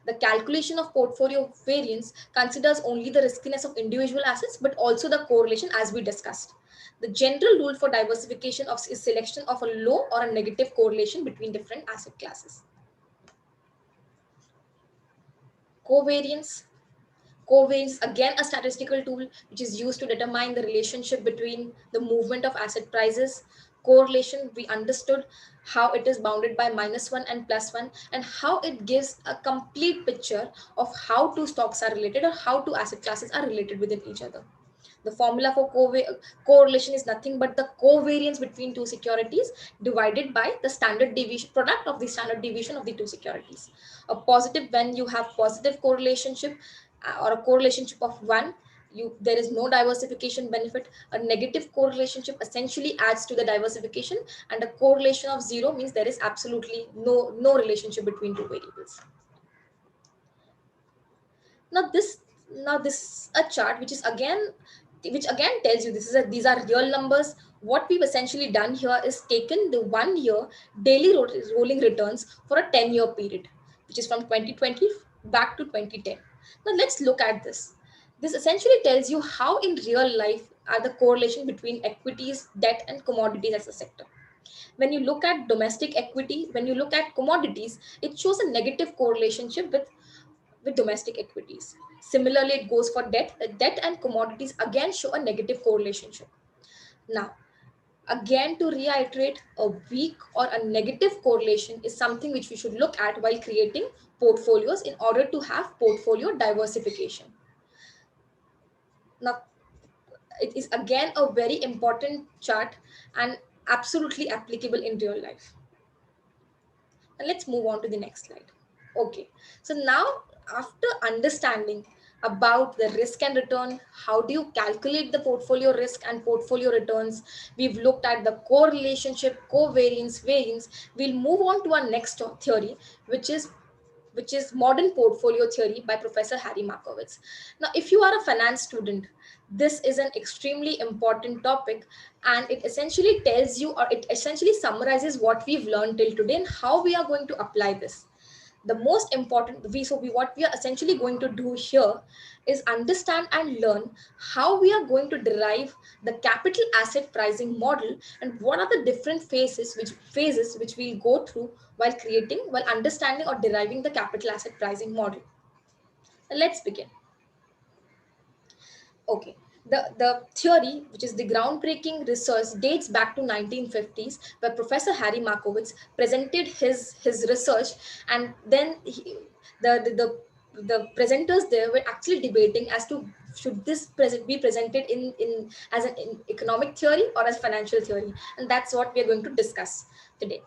The calculation of portfolio variance considers only the riskiness of individual assets, but also the correlation, as we discussed. The general rule for diversification is selection of a low or a negative correlation between different asset classes. Covariance. Covariance is again a statistical tool which is used to determine the relationship between the movement of asset prices. Correlation, we understood how it is bounded by -1 and +1, and how it gives a complete picture of how two stocks are related or how two asset classes are related within each other. The formula for correlation is nothing but the covariance between two securities divided by the standard deviation product of the standard deviation of the two securities. A positive, when you have positive correlationship or a correlationship of 1, there is no diversification benefit. A negative correlationship essentially adds to the diversification, and a correlation of 0 means there is absolutely no relationship between two variables. Now this a chart which again tells you these are real numbers. What we've essentially done here is taken the 1 year daily rolling returns for a 10-year period, which is from 2020 back to 2010. Now let's look at this. This essentially tells you how in real life are the correlation between equities, debt, and commodities as a sector. When you look at domestic equity, when you look at commodities, it shows a negative correlation with domestic equities. Similarly, it goes for debt. Debt and commodities again show a negative correlation. Now, again, to reiterate, a weak or a negative correlation is something which we should look at while creating portfolios in order to have portfolio diversification. Now, it is again a very important chart and absolutely applicable in real life. And let's move on to the next slide. Okay, so now after understanding about the risk and return, how do you calculate the portfolio risk and portfolio returns, we've looked at the correlationship, covariance, variance. We'll move on to our next theory, which is modern portfolio theory by Professor Harry Markowitz. Now, if you are a finance student, this is an extremely important topic, and it essentially tells you, or it essentially summarizes what we've learned till today and how we are going to apply this. The most important, what we are essentially going to do here is understand and learn how we are going to derive the capital asset pricing model, and what are the different phases which we'll go through while understanding or deriving the capital asset pricing model. Let's begin. Okay, the theory, which is the groundbreaking research, dates back to 1950s, where Professor Harry Markowitz presented his research, and then the presenters there were actually debating as to should this be presented in as an economic theory or as financial theory, and that's what we are going to discuss today.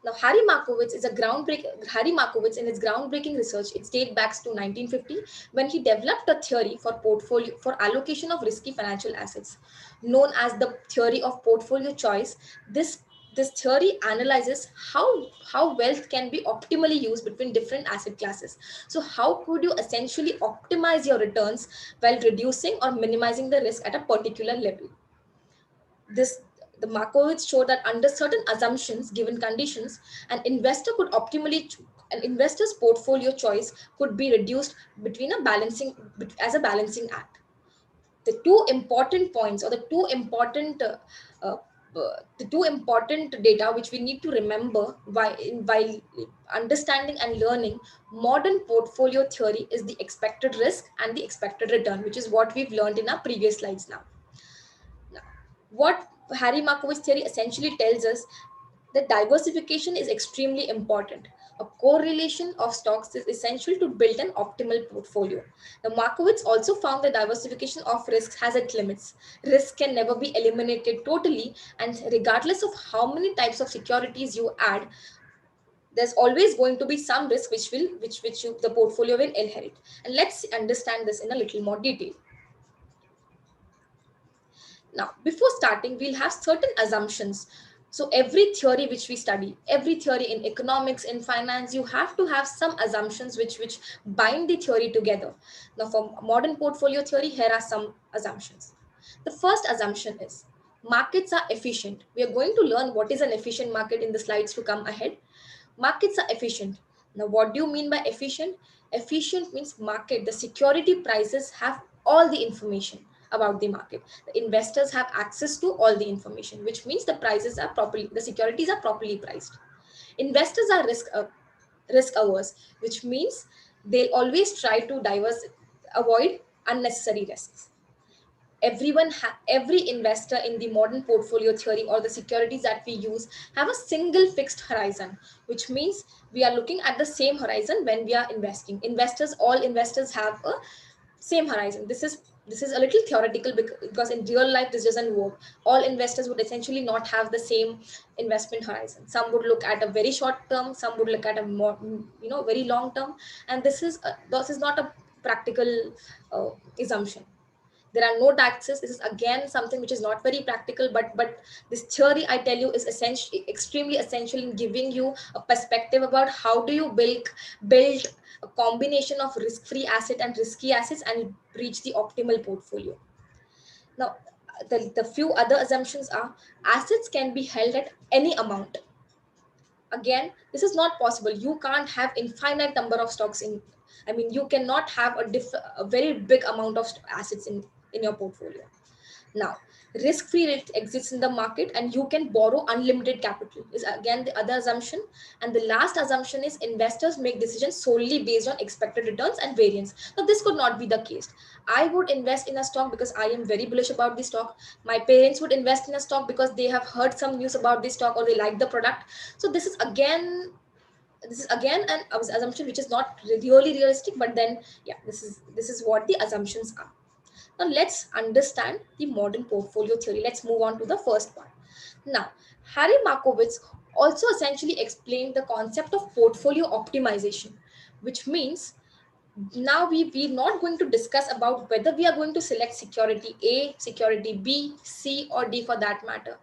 Now, Harry Markowitz, in his groundbreaking research, it dates back to 1950 when he developed a theory for allocation of risky financial assets, known as the theory of portfolio choice. This theory analyzes how wealth can be optimally used between different asset classes. So, how could you essentially optimize your returns while reducing or minimizing the risk at a particular level? This The Markowitz showed that under certain assumptions, given conditions, an investor's portfolio choice could be reduced between a balancing as a balancing act. The two important points, or uh, the two important data which we need to remember while understanding and learning modern portfolio theory, is the expected risk and the expected return, which is what we've learned in our previous slides. Now, what Harry Markowitz theory essentially tells us, that diversification is extremely important. A correlation of stocks is essential to build an optimal portfolio. Now, Markowitz also found that diversification of risks has its limits. Risk can never be eliminated totally, and regardless of how many types of securities you add, there's always going to be some risk the portfolio will inherit. And let's understand this in a little more detail. Now, before starting, we'll have certain assumptions. So every theory which we study, every theory in economics, in finance, you have to have some assumptions which bind the theory together. Now, for modern portfolio theory, here are some assumptions. The first assumption is markets are efficient. We are going to learn what is an efficient market in the slides to come ahead. Markets are efficient. Now, what do you mean by efficient? Efficient means the security prices have all the information about the market. The investors have access to all the information, which means the securities are properly priced. Investors are risk averse, which means they'll always try to avoid unnecessary risks. Every investor in the modern portfolio theory, or the securities that we use, have a single fixed horizon, which means we are looking at the same horizon when we are investing. All investors have a same horizon. This is a little theoretical, because in real life this doesn't work. All investors would essentially not have the same investment horizon. Some would look at a very short term, some would look at a more, very long term, and this is not a practical assumption. There are no taxes. This is again something which is not very practical, but this theory, I tell you, is extremely essential in giving you a perspective about how do you build a combination of risk-free asset and risky assets and reach the optimal portfolio. Now, the few other assumptions are assets can be held at any amount. Again, this is not possible. You can't have infinite number of stocks you cannot have a very big amount of assets in your portfolio. Now, risk-free rate exists in the market, and you can borrow unlimited capital, is again the other assumption. And the last assumption is investors make decisions solely based on expected returns and variance. Now, this could not be the case. I would invest in a stock because I am very bullish about the stock. My parents would invest in a stock because they have heard some news about this stock or they like the product. So this is again an assumption which is not really realistic, but then yeah, this is what the assumptions are. Now let's understand the modern portfolio theory. Let's move on to the first part. Now, Harry Markowitz also essentially explained the concept of portfolio optimization, which means now we're not going to discuss about whether we are going to select security A, security B, C, or D for that matter.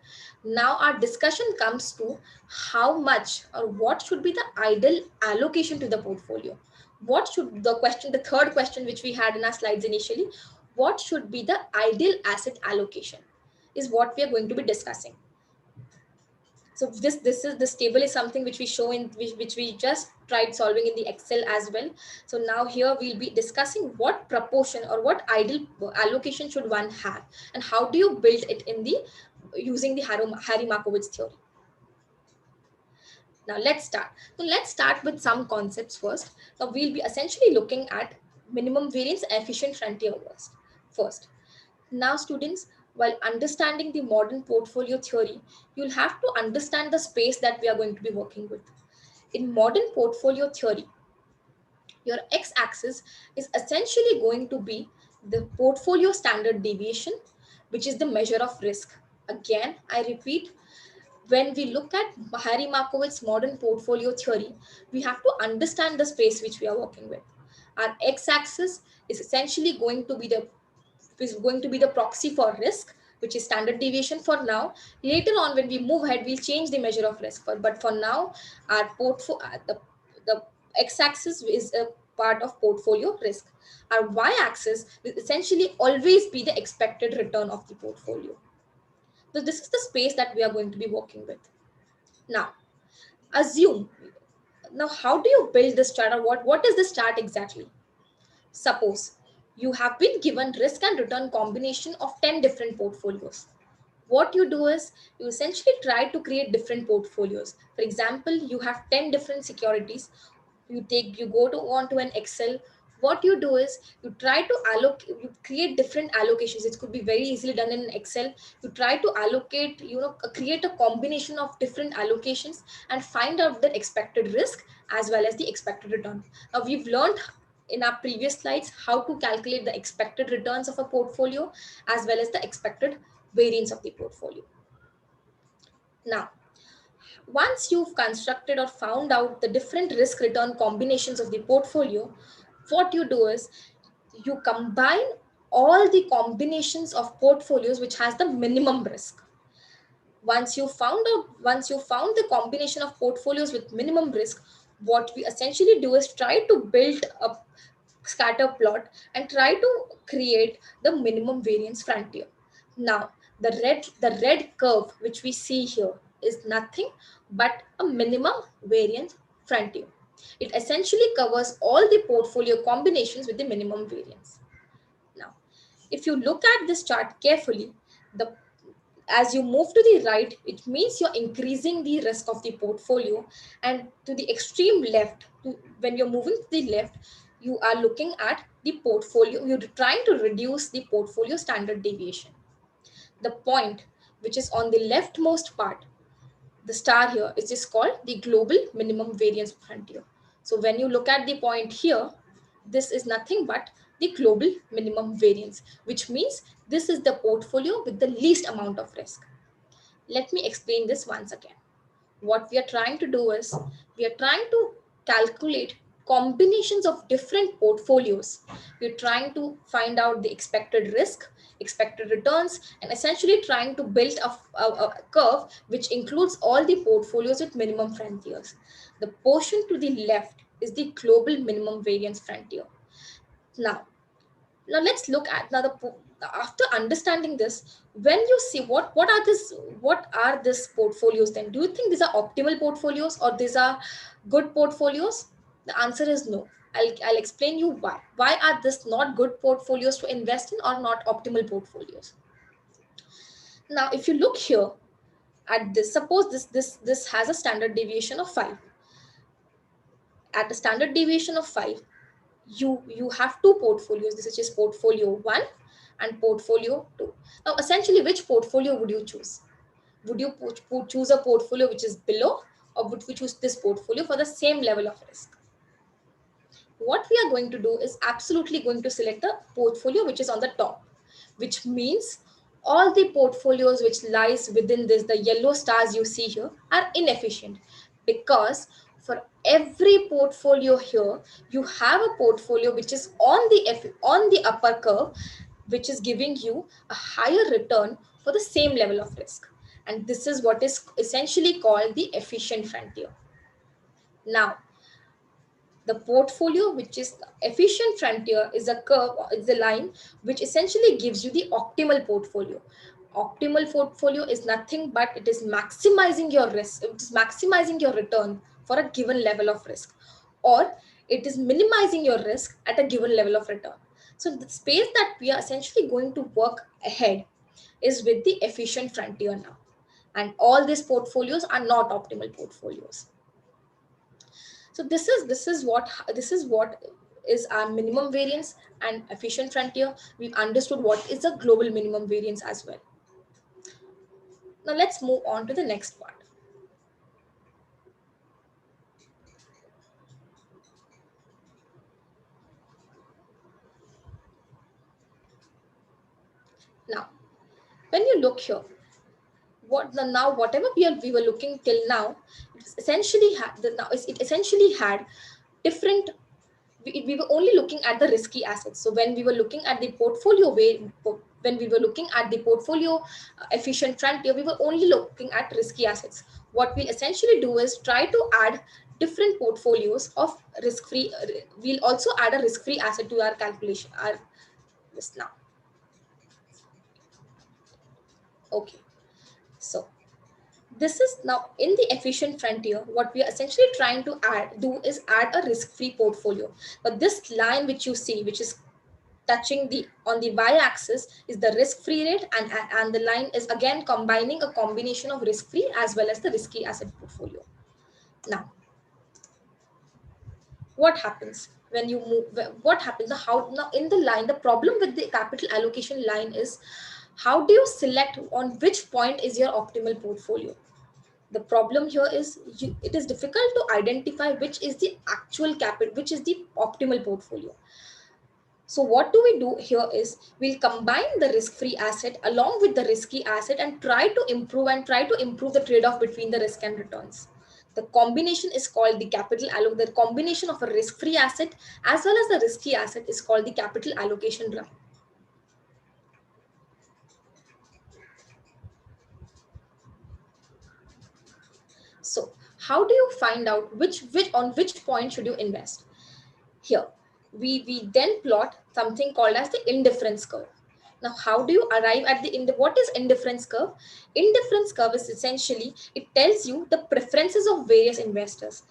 Now our discussion comes to how much or what should be the ideal allocation to the portfolio. The third question which we had in our slides initially, what should be the ideal asset allocation, is what we are going to be discussing. So this table is something which we show in which we just tried solving in the Excel as well. So now here we'll be discussing what proportion or what ideal allocation should one have, and how do you build it using the Harry Markowitz theory. Now let's start. So let's start with some concepts first. Now we'll be essentially looking at minimum variance and efficient frontier first. Now, students, while understanding the modern portfolio theory, you'll have to understand the space that we are going to be working with. In modern portfolio theory, your x-axis is essentially going to be the portfolio standard deviation, which is the measure of risk. Again, I repeat, When we look at Harry Markowitz's modern portfolio theory, we have to understand the space which we are working with. Our x-axis is essentially going to be the proxy for risk, which is standard deviation for now. Later on, when we move ahead, we'll change the measure of risk. But for now, our the x-axis is a part of portfolio risk. Our y-axis will essentially always be the expected return of the portfolio. So this is the space that we are going to be working with. Now, assume. Now, how do you build this chart, or what is this chart exactly? Suppose you have been given risk and return combination of 10 different portfolios. What you do is you essentially try to create different portfolios. For example, you have 10 different securities. You go to onto an Excel. What you do is you try to allocate, you create different allocations. It could be very easily done in Excel. You try to allocate, create a combination of different allocations and find out the expected risk as well as the expected return. Now, we've learned in our previous slides how to calculate the expected returns of a portfolio as well as the expected variance of the portfolio. Now, once you've constructed or found out the different risk return combinations of the portfolio, what you do is you combine all the combinations of portfolios which has the minimum risk. Once you found the combination of portfolios with minimum risk, what we essentially do is try to build a scatter plot and try to create the minimum variance frontier. Now, the red curve which we see here is nothing but a minimum variance frontier. It essentially covers all the portfolio combinations with the minimum variance. Now, if you look at this chart carefully, the as you move to the right, it means you're increasing the risk of the portfolio, and to the extreme left, when you're moving to the left, you are looking at the portfolio, you're trying to reduce the portfolio standard deviation. The point which is on the leftmost part, the star here, is just called the global minimum variance frontier. So when you look at the point here, this is nothing but the global minimum variance, which means this is the portfolio with the least amount of risk. Let me explain this once again. What we are trying to do is we are trying to calculate combinations of different portfolios. We're trying to find out the expected risk, expected returns, and essentially trying to build a curve which includes all the portfolios with minimum frontiers. The portion to the left is the global minimum variance frontier. Now, now let's look at after understanding this, when you see what are these portfolios, then do you think these are optimal portfolios or these are good portfolios? The answer is no. I'll explain you why are this not good portfolios to invest in or not optimal portfolios. Now, if you look here at this, suppose this has a standard deviation of 5. At a standard deviation of 5, you have two portfolios. This is just portfolio 1 and portfolio 2. Now, essentially, which portfolio would you choose? Would you choose a portfolio which is below, or would we choose this portfolio for the same level of risk? What we are going to do is absolutely going to select the portfolio which is on the top, which means all the portfolios which lies within this, the yellow stars you see here, are inefficient, because for every portfolio here, you have a portfolio which is on the upper curve, which is giving you a higher return for the same level of risk. And this is what is essentially called the efficient frontier. Now, the portfolio which is efficient frontier is a curve, is a line which essentially gives you the optimal portfolio. Optimal portfolio is nothing but it is maximizing your risk, it is maximizing your return for a given level of risk, or it is minimizing your risk at a given level of return. So the space that we are essentially going to work ahead is with the efficient frontier now, and all these portfolios are not optimal portfolios. So this is what is our minimum variance and efficient frontier. We understood what is a global minimum variance as well. Now let's move on to the next part. Now, when you look here, whatever we were looking till now, it essentially had different. We were only looking at the risky assets. So when we were looking at the portfolio when we were looking at the portfolio efficient frontier, we were only looking at risky assets. What we'll essentially do is try to add different portfolios of risk free. We'll also add a risk free asset to our calculation. Our this now. Okay, so this is now in the efficient frontier. What we are essentially trying to do is add a risk-free portfolio. But this line which you see, which is touching the on the y-axis, is the risk-free rate, and the line is again combining a combination of risk-free as well as the risky asset portfolio. Now, what happens when you move? What happens? How now in the line? The problem with the capital allocation line is, how do you select on which point is your optimal portfolio? The problem here is it is difficult to identify which is the actual capital, which is the optimal portfolio. So what do we do here is we'll combine the risk-free asset along with the risky asset and try to improve the trade-off between the risk and returns. The combination is called the the combination of a risk-free asset as well as the risky asset is called the capital allocation line. So how do you find out on which point should you invest? Here, we then plot something called as the indifference curve. Now, how do you arrive at what is indifference curve? Indifference curve is essentially, it tells you the preferences of various investors.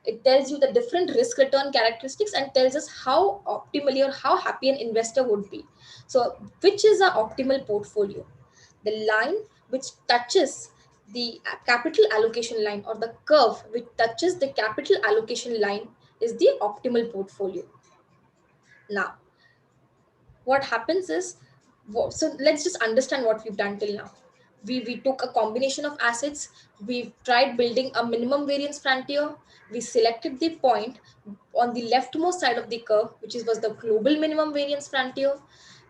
It tells you the different risk return characteristics and tells us how optimally or how happy an investor would be. So, which is our optimal portfolio? The line which touches the capital allocation line, or the curve which touches the capital allocation line, is the optimal portfolio. Now, what happens is, so let's just understand what we've done till now. We took a combination of assets, we tried building a minimum variance frontier, we selected the point on the leftmost side of the curve, which was the global minimum variance frontier.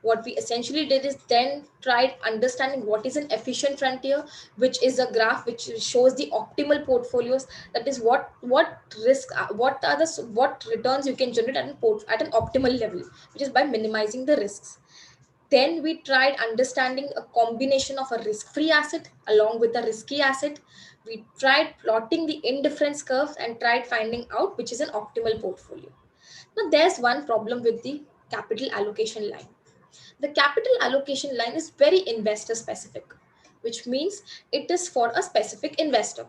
What we essentially did is then tried understanding what is an efficient frontier, which is a graph which shows the optimal portfolios. That is what risk, what returns you can generate at an optimal level, which is by minimizing the risks. Then we tried understanding a combination of a risk-free asset along with a risky asset. We tried plotting the indifference curves and tried finding out which is an optimal portfolio. Now, there's one problem with the capital allocation line. The capital allocation line is very investor specific, which means it is for a specific investor.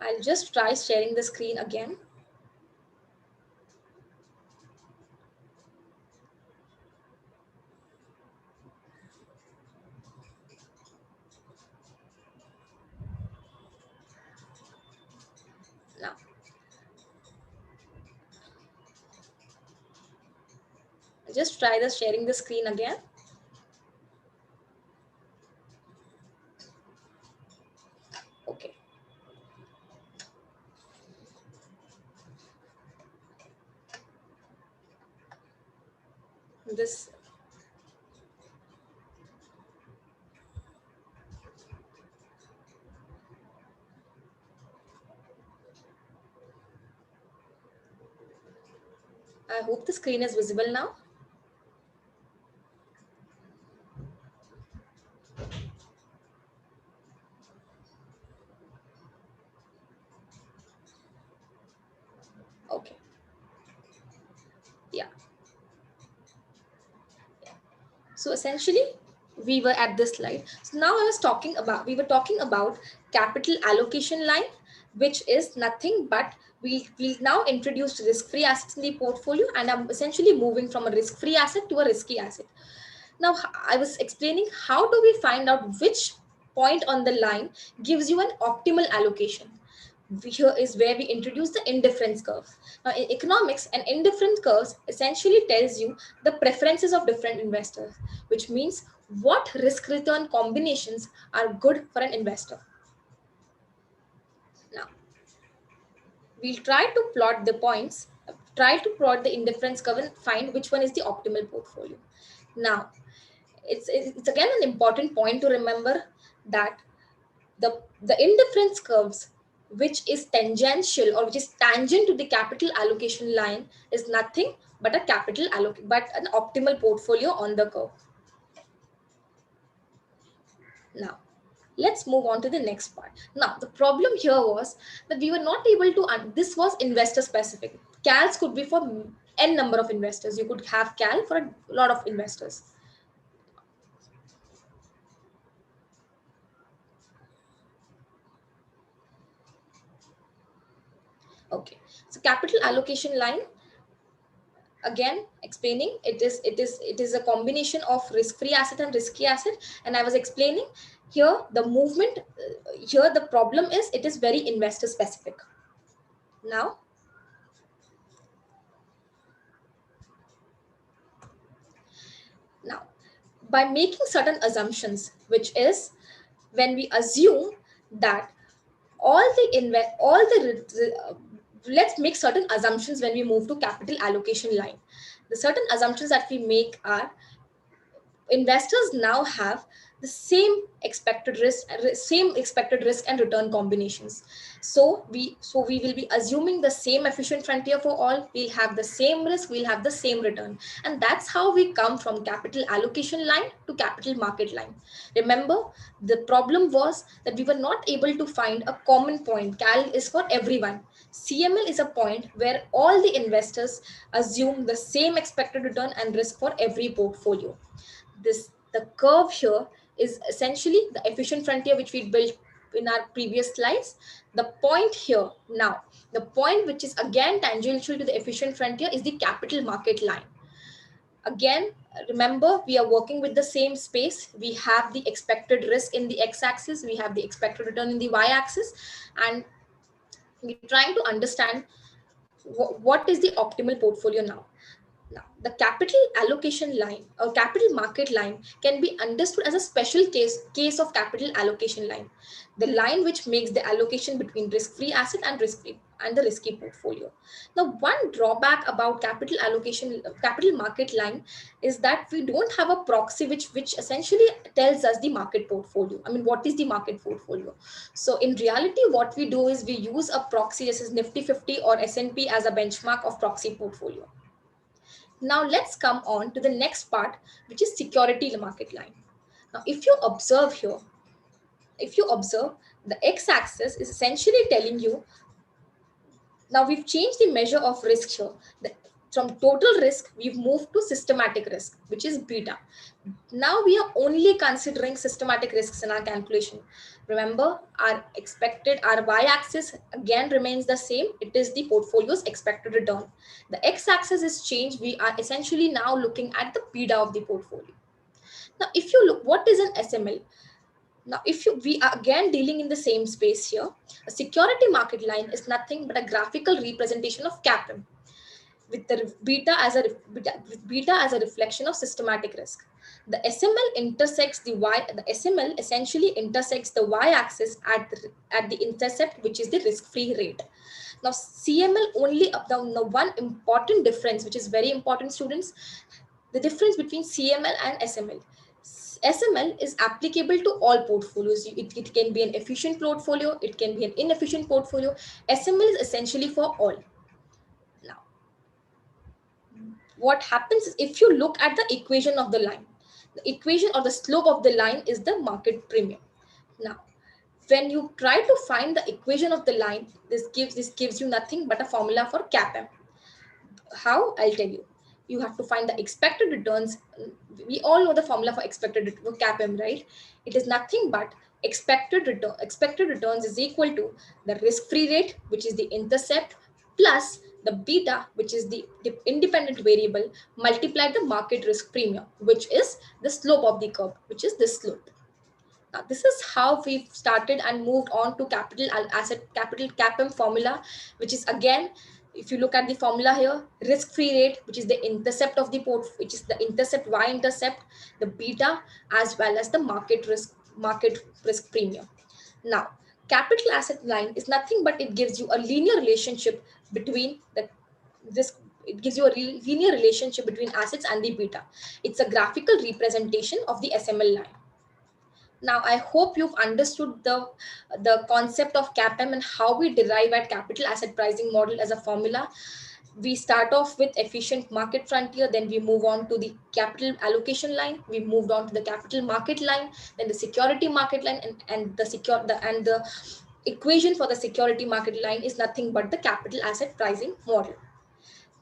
I'll just try sharing the screen again. Now, I'll just try sharing the screen again. Okay. This I hope the screen is visible now. Okay. Yeah. So essentially, we were at this slide. So now we were talking about capital allocation line, which is nothing but we now introduced risk-free assets in the portfolio, and I'm essentially moving from a risk-free asset to a risky asset. Now, I was explaining how do we find out which point on the line gives you an optimal allocation. Here is where we introduce the indifference curve. Now, in economics, an indifference curve essentially tells you the preferences of different investors, which means what risk return combinations are good for an investor. Now, we'll try to plot the points, try to plot the indifference curve and find which one is the optimal portfolio. Now, it's again an important point to remember that the indifference curves which is tangential or which is tangent to the capital allocation line is nothing but an optimal portfolio on the curve. Now, let's move on to the next part. Now, the problem here was that we were not able to, this was investor specific. CALs could be for n number of investors. You could have CAL for a lot of investors. Okay, so capital allocation line, again explaining, it is a combination of risk-free asset and risky asset, and I was explaining here the movement here the problem is it is very investor specific. Now by making certain assumptions, which is when we assume that let's make certain assumptions when we move to capital allocation line. The certain assumptions that we make are investors now have the same expected risk and return combinations. So we will be assuming the same efficient frontier for all. We'll have the same risk, we'll have the same return, and that's how we come from capital allocation line to capital market line. Remember, the problem was that we were not able to find a common point. CAL is for everyone. CML is a point where all the investors assume the same expected return and risk for every portfolio. The curve here is essentially the efficient frontier which we built in our previous slides. The point here now, the point which is again tangential to the efficient frontier is the capital market line. Again, remember, we are working with the same space. We have the expected risk in the x-axis, we have the expected return in the y-axis, and we're trying to understand what is the optimal portfolio now. Now, the capital allocation line or capital market line can be understood as a special case of capital allocation line, the line which makes the allocation between risk-free asset and the risky portfolio. Now, one drawback about capital market line is that we don't have a proxy which essentially tells us the market portfolio. I mean, what is the market portfolio? So in reality, what we do is we use a proxy such as Nifty 50 or S&P as a benchmark of proxy portfolio. Now let's come on to the next part, which is security market line. Now, if you observe here, the x-axis is essentially telling you, now we've changed the measure of risk here. From total risk, we've moved to systematic risk, which is beta. Now we are only considering systematic risks in our calculation. Remember, our y-axis again remains the same. It is the portfolio's expected return. The x-axis is changed. We are essentially now looking at the beta of the portfolio. Now, if you look, what is an SML? Now, we are again dealing in the same space here. A security market line is nothing but a graphical representation of CAPM, with the beta as a reflection of systematic risk. The SML intersects the SML essentially intersects the y-axis at the intercept, which is the risk-free rate. Now, CML only the one important difference, which is very important, students, the difference between CML and SML. SML is applicable to all portfolios. It can be an efficient portfolio, it can be an inefficient portfolio. SML is essentially for all. Now, what happens is if you look at the equation of the line, the equation or the slope of the line is the market premium. Now, when you try to find the equation of the line, this gives you nothing but a formula for CAPM. How? I'll tell you. You have to find the expected returns. We all know the formula for CAPM, right? It is nothing but expected returns is equal to the risk-free rate, which is the intercept, plus the beta, which is the independent variable, multiplied the market risk premium, which is the slope of the curve, which is this slope. Now, this is how we've started and moved on to capital CAPM formula, which is again, if you look at the formula here, risk-free rate, which is the intercept of the which is the intercept y-intercept, the beta, as well as the market risk premium. Now, capital asset line is nothing but it gives you a linear relationship between the it gives you a linear relationship between assets and the beta. It's a graphical representation of the SML line. Now, I hope you've understood the concept of CAPM and how we derive at capital asset pricing model as a formula. We start off with efficient market frontier, then we move on to the capital allocation line, we moved on to the capital market line, then the security market line, and the equation for the security market line is nothing but the capital asset pricing model.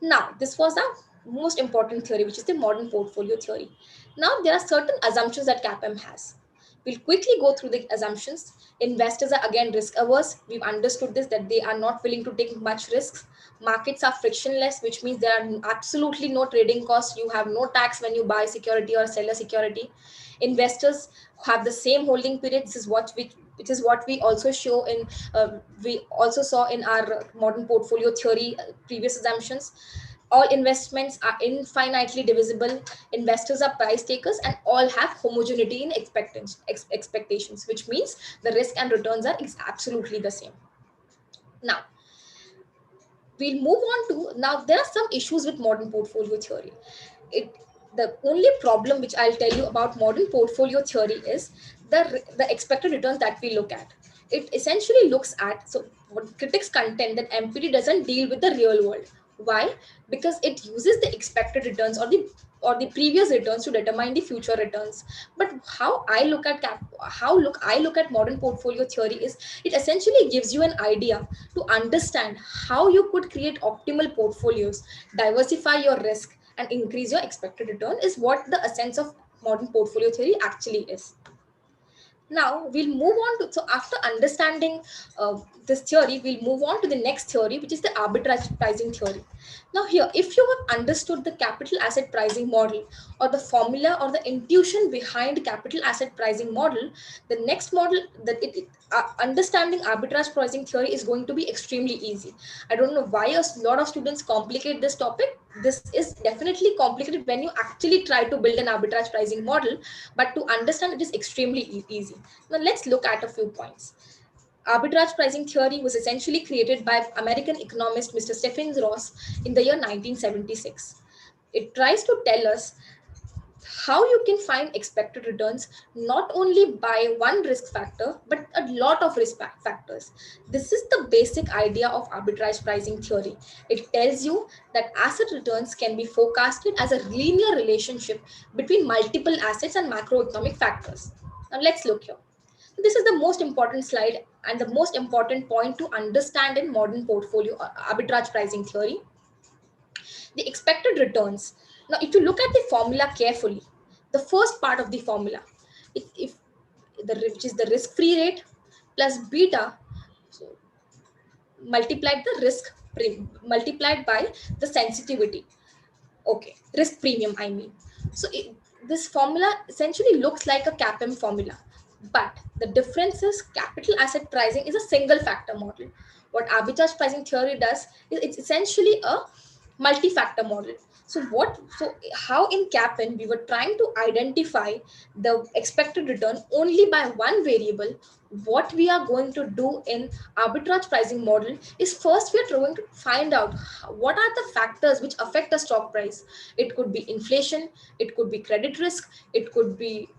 Now, this was the most important theory, which is the modern portfolio theory. Now, there are certain assumptions that CAPM has. We'll quickly go through the assumptions. Investors are again risk averse. We've understood this, that they are not willing to take much risks. Markets are frictionless, which means there are absolutely no trading costs. You have no tax when you buy security or sell a security. Investors have the same holding period. This is what we also show in we also saw in our modern portfolio theory previous assumptions. All investments are infinitely divisible. Investors are price takers, and all have homogeneity in expectations, which means the risk and returns are absolutely the same. Now, we'll move on to, now there are some issues with modern portfolio theory. The only problem which I'll tell you about modern portfolio theory is the expected returns that we look at. It essentially looks at, so what critics contend that MPT doesn't deal with the real world. Why? Because it uses the expected returns or the previous returns to determine the future returns. But how I look at modern portfolio theory is, it essentially gives you an idea to understand how you could create optimal portfolios, diversify your risk, and increase your expected return, is what the essence of modern portfolio theory actually is. Now we'll move on to, so after understanding this theory, we'll move on to the next theory, which is the arbitrage pricing theory. Now here, if you have understood the capital asset pricing model, or the formula or the intuition behind capital asset pricing model, the next model understanding arbitrage pricing theory is going to be extremely easy. I don't know why a lot of students complicate this topic. This is definitely complicated when you actually try to build an arbitrage pricing model, but to understand it is extremely easy. Now let's look at a few points. Arbitrage pricing theory was essentially created by American economist Mr. Stephen Ross in the year 1976. It tries to tell us how you can find expected returns not only by one risk factor, but a lot of risk factors. This is the basic idea of arbitrage pricing theory. It tells you that asset returns can be forecasted as a linear relationship between multiple assets and macroeconomic factors. Now let's look here. This is the most important slide and the most important point to understand in modern portfolio arbitrage pricing theory. The expected returns. Now, if you look at the formula carefully, the first part of the formula, which is the risk-free rate plus beta, so multiplied multiplied by the sensitivity. Okay, risk premium, I mean. So this formula essentially looks like a CAPM formula, but the difference is capital asset pricing is a single factor model. What arbitrage pricing theory does is it's essentially a multi-factor model. So how in CAPM we were trying to identify the expected return only by one variable. What we are going to do in arbitrage pricing model is, first we are trying to find out what are the factors which affect the stock price. It could be inflation, it could be credit risk, it could be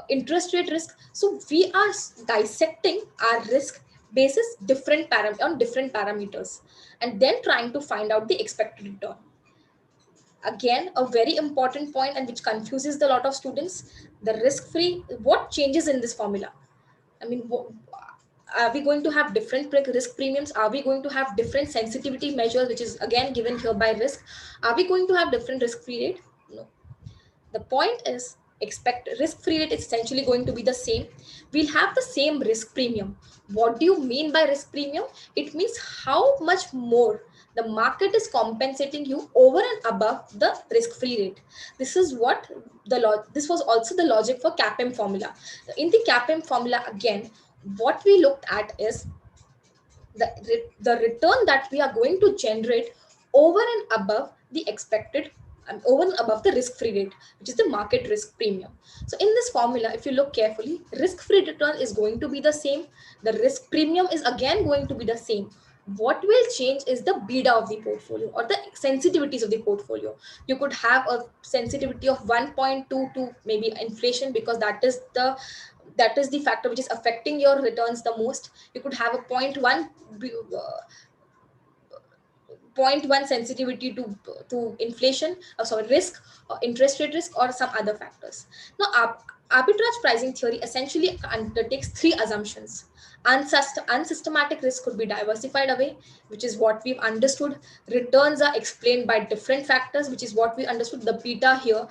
interest rate risk. So we are dissecting our risk basis on different parameters, and then trying to find out the expected return. Again, a very important point, and which confuses a lot of students, the risk free. What changes in this formula? I mean, are we going to have different risk premiums? Are we going to have different sensitivity measures, which is again given here by risk? Are we going to have different risk free rate? No. The point is, expect risk free rate is essentially going to be the same. We'll have the same risk premium. What do you mean by risk premium? It means how much more the market is compensating you over and above the risk free rate. This is what this was also the logic for CAPM formula. In the CAPM formula, again, what we looked at is the return that we are going to generate over and above the expected, over and above the risk-free rate, which is the market risk premium. So in this formula, if you look carefully, risk-free return is going to be the same. The risk premium is again going to be the same. What will change is the beta of the portfolio or the sensitivities of the portfolio. You could have a sensitivity of 1.2 to maybe inflation, because that is the factor which is affecting your returns the most. You could have a point 0.1 0.1 sensitivity to inflation, sorry, risk, or interest rate risk, or some other factors. Now, arbitrage pricing theory essentially undertakes three assumptions. Unsystematic risk could be diversified away, which is what we've understood. Returns are explained by different factors, which is what we understood. The beta here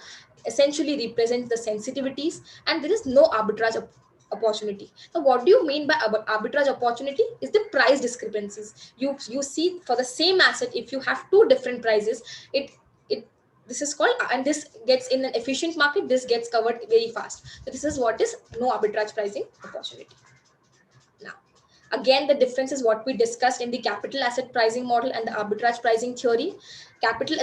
essentially represents the sensitivities, and there is no arbitrage opportunity. Now, what do you mean by arbitrage opportunity? Is the price discrepancies. You see, for the same asset, if you have two different prices, it this is called, and this gets in an efficient market, this gets covered very fast. So this is what is no arbitrage pricing opportunity. Now, again, the difference is what we discussed in the capital asset pricing model and the arbitrage pricing theory. Capital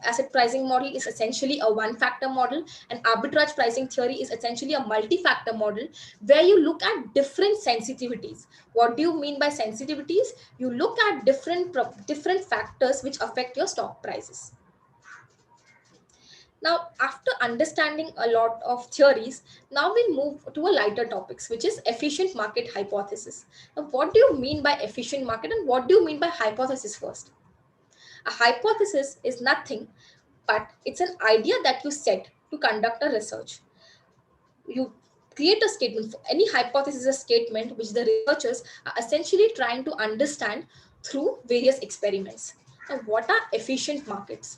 asset pricing model is essentially a one factor model, and arbitrage pricing theory is essentially a multi-factor model where you look at different sensitivities. What do you mean by sensitivities? You look at different factors which affect your stock prices. Now, after understanding a lot of theories, now we'll move to a lighter topics, which is efficient market hypothesis. Now, what do you mean by efficient market, and what do you mean by hypothesis first? A hypothesis is nothing but it's an idea that you set to conduct a research. You create a statement. For any hypothesis is a statement which the researchers are essentially trying to understand through various experiments. Now, what are efficient markets?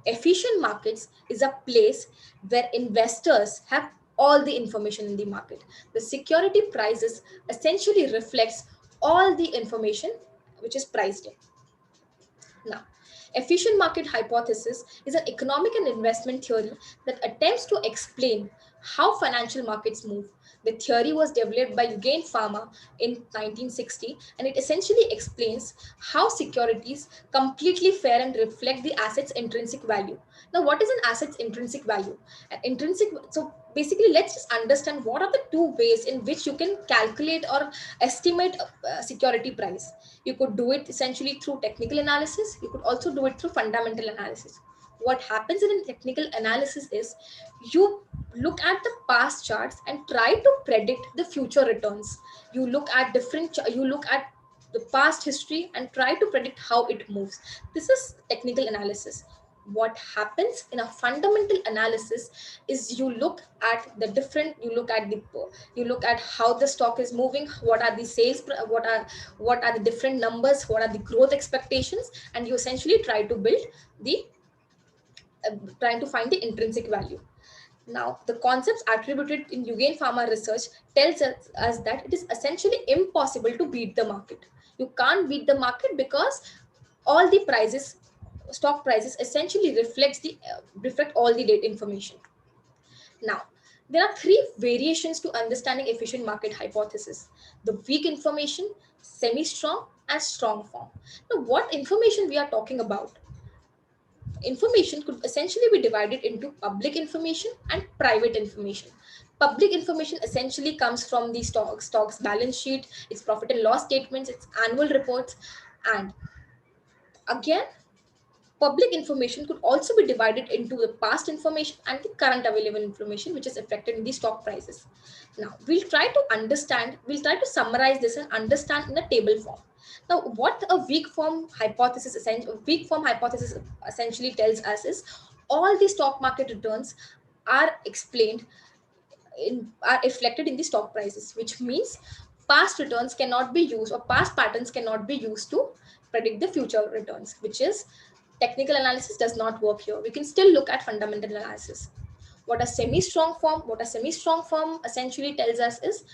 Efficient markets is a place where investors have all the information in the market. The security prices essentially reflects all the information which is priced in. Now, efficient market hypothesis is an economic and investment theory that attempts to explain how financial markets move. The theory was developed by Eugene Pharma in 1960, and it essentially explains how securities completely fair and reflect the asset's intrinsic value. Now, what is an asset's intrinsic value? An intrinsic, so basically, let's just understand what are the two ways in which you can calculate or estimate a security price. You could do it essentially through technical analysis. You could also do it through fundamental analysis. What happens in a technical analysis is you look at the past charts and try to predict the future returns. You look at you look at the past history and try to predict how it moves. This is technical analysis. What happens in a fundamental analysis is you look at the different, you look at how the stock is moving, what are the what are the different numbers, what are the growth expectations, and you essentially try to build the trying to find the intrinsic value. Now, the concepts attributed in Eugene Pharma research tells us that it is essentially impossible to beat the market. You can't beat the market because all the prices, stock prices, essentially reflect all the data information. Now, there are three variations to understanding efficient market hypothesis: the weak information, semi-strong, and strong form. Now, what information we are talking about? Information could essentially be divided into public information and private information. Public information essentially comes from the stock's balance sheet, its profit and loss statements, its annual reports, and again, public information could also be divided into the past information and the current available information, which is affected in the stock prices. Now, we'll try to summarize this and understand in a table form. Now, what a weak form hypothesis essentially tells us is all the stock market returns are explained are reflected in the stock prices, which means past returns cannot be used, or past patterns cannot be used to predict the future returns, which is technical analysis does not work here. We can still look at fundamental analysis. What a semi-strong form essentially tells us is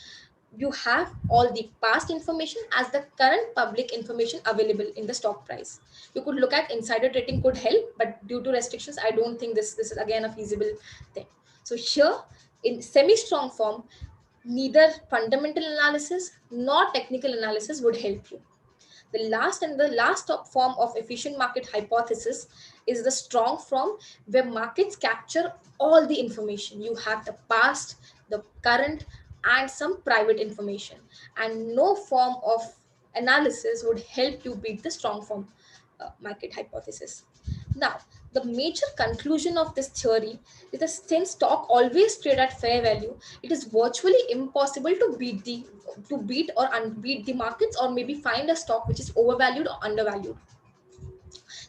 you have all the past information as the current public information available in the stock price. You could look at insider trading could help, but due to restrictions, I don't think this is again a feasible thing. So here in semi-strong form, neither fundamental analysis nor technical analysis would help you. The last form of efficient market hypothesis is the strong form, where markets capture all the information. You have the past, the current, and some private information, and no form of analysis would help you beat the strong form market hypothesis. Now, the major conclusion of this theory is that since stock always trade at fair value, it is virtually impossible to beat or unbeat the markets, or maybe find a stock which is overvalued or undervalued.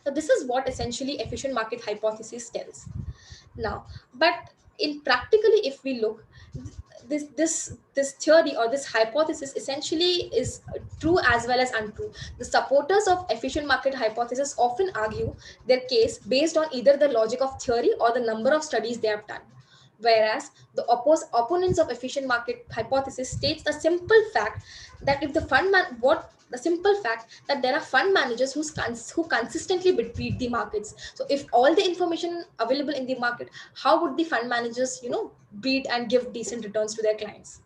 So this is what essentially efficient market hypothesis tells. Now, but in practically, if we look, this theory or this hypothesis essentially is true as well as untrue. The supporters of efficient market hypothesis often argue their case based on either the logic of theory or the number of studies they have done, whereas the opponents of efficient market hypothesis states a simple fact that if the fund man what the simple fact that there are fund managers who consistently beat the markets. So if all the information available in the market, how would the fund managers beat and give decent returns to their clients?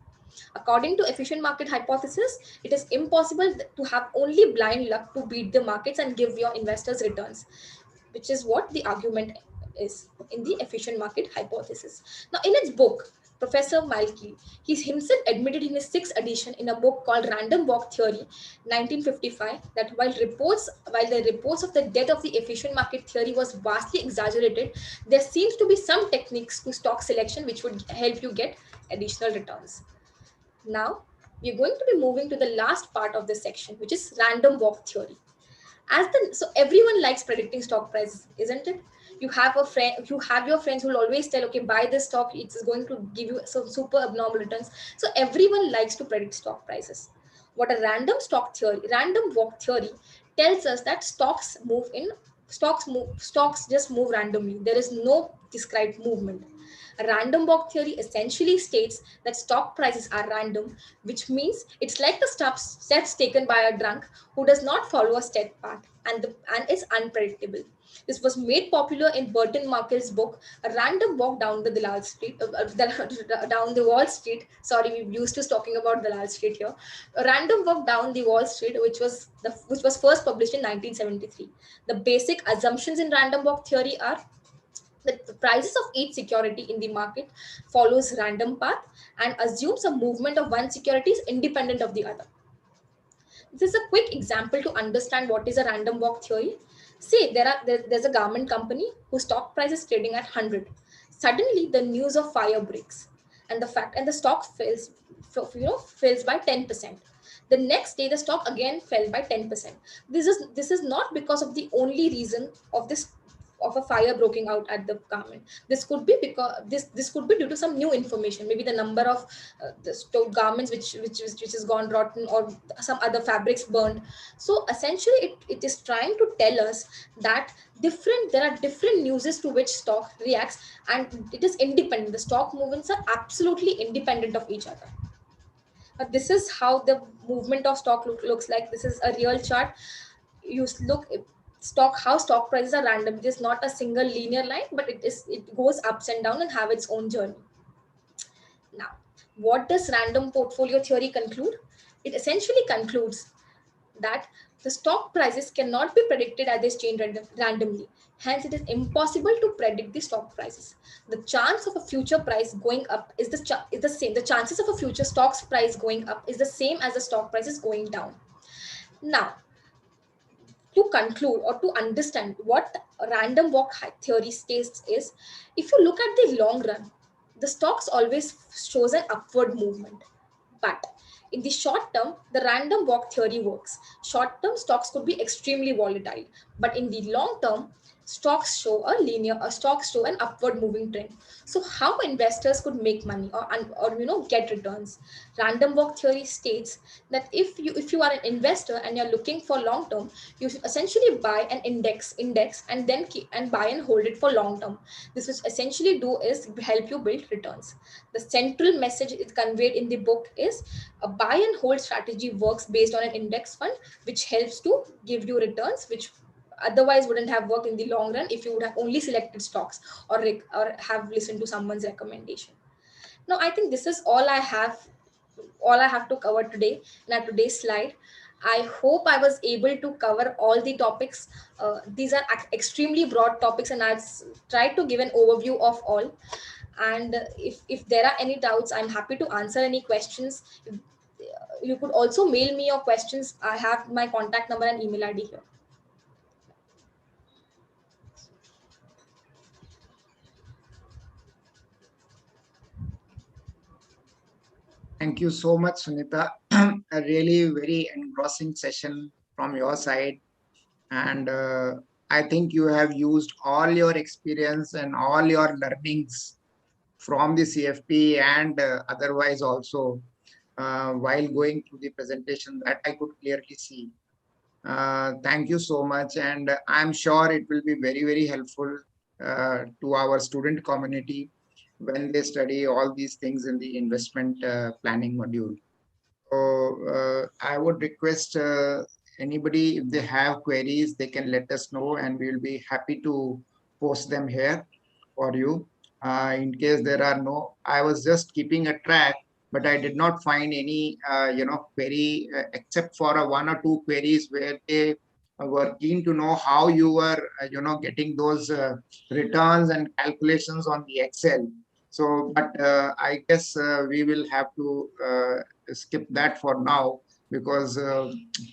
According to efficient market hypothesis, it is impossible to have only blind luck to beat the markets and give your investors returns, which is what the argument is in the efficient market hypothesis. Now, in its book, Professor Malky, he himself admitted in his sixth edition in a book called Random Walk Theory, 1955, that while the reports of the death of the efficient market theory was vastly exaggerated, there seems to be some techniques to stock selection which would help you get additional returns. Now, we're going to be moving to the last part of this section, which is random walk theory. So everyone likes predicting stock prices, isn't it? You have your friends who will always tell, okay, buy this stock, it's going to give you some super abnormal returns. So everyone likes to predict stock prices. What a random walk theory tells us that stocks just move randomly. There is no described movement. A random walk theory essentially states that stock prices are random, which means it's like the steps taken by a drunk who does not follow a step path and is unpredictable. This was made popular in Burton Markell's book, A Random Walk Down the Dalal Street, down the Wall Street. Sorry, we're used to talking about Dalal Street here. A Random Walk Down the Wall Street, which was first published in 1973. The basic assumptions in random walk theory are that the prices of each security in the market follows random path and assumes a movement of one security is independent of the other. This is a quick example to understand what is a random walk theory. Say there's a garment company whose stock price is trading at 100. Suddenly, the news of fire breaks, and the stock falls by 10%. The next day, the stock again fell by 10%. This is not because of the only reason of a fire breaking out at the garment. This could be because this could be due to some new information, maybe the number of garments which has gone rotten, or some other fabrics burned. So essentially it is trying to tell us that there are different newses to which stock reacts, and it is independent. The stock movements are absolutely independent of each other. This is how the movement of stock looks like. This is a real chart. You look how stock prices are random. It is not a single linear line, but it goes ups and down and have its own journey. Now, what does random portfolio theory conclude? It essentially concludes that the stock prices cannot be predicted as they change randomly. Hence, it is impossible to predict the stock prices. The chance of a future price going up is the same. The chances of a future stock's price going up is the same as the stock prices going down. Now, to conclude or to understand what random walk theory states is, if you look at the long run, the stocks always shows an upward movement. But in the short term, the random walk theory works. Short term stocks could be extremely volatile, but in the long term, stocks show an upward moving trend. So how investors could make money or get returns? Random walk theory states that if you are an investor and you're looking for long term, you should essentially buy an index and then buy and hold it for long term. This will essentially do is help you build returns. The central message is conveyed in the book is a buy and hold strategy works based on an index fund, which helps to give you returns which otherwise wouldn't have worked in the long run if you would have only selected stocks or have listened to someone's recommendation. Now, I think this is all I have to cover today in our today's slide. I hope I was able to cover all the topics. These are extremely broad topics, and I've tried to give an overview of all. And if there are any doubts, I'm happy to answer any questions. you could also mail me your questions. I have my contact number and email ID here. Thank you so much, Sunita. A really very engrossing session from your side. And I think you have used all your experience and all your learnings from the CFP and otherwise also while going through the presentation, that I could clearly see. Thank you so much. And I'm sure it will be very, very helpful to our student community when they study all these things in the investment planning module. So I would request anybody, if they have queries, they can let us know and we will be happy to post them here for you. In case there are no, I was just keeping a track, but I did not find any, query except for one or two queries where they were keen to know how you were, getting those returns and calculations on the Excel. So, but I guess we will have to skip that for now because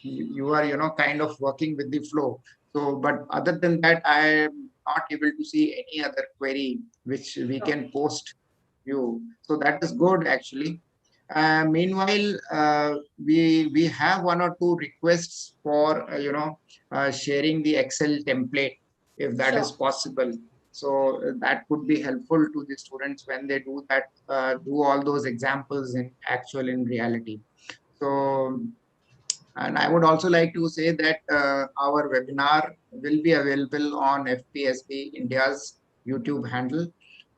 you are, kind of working with the flow. So, but other than that, I am not able to see any other query which we can post you. So that is good actually. Meanwhile, we have one or two requests for sharing the Excel template if that is possible. So that could be helpful to the students when they do that, do all those examples in reality. So, and I would also like to say that our webinar will be available on FPSB India's YouTube handle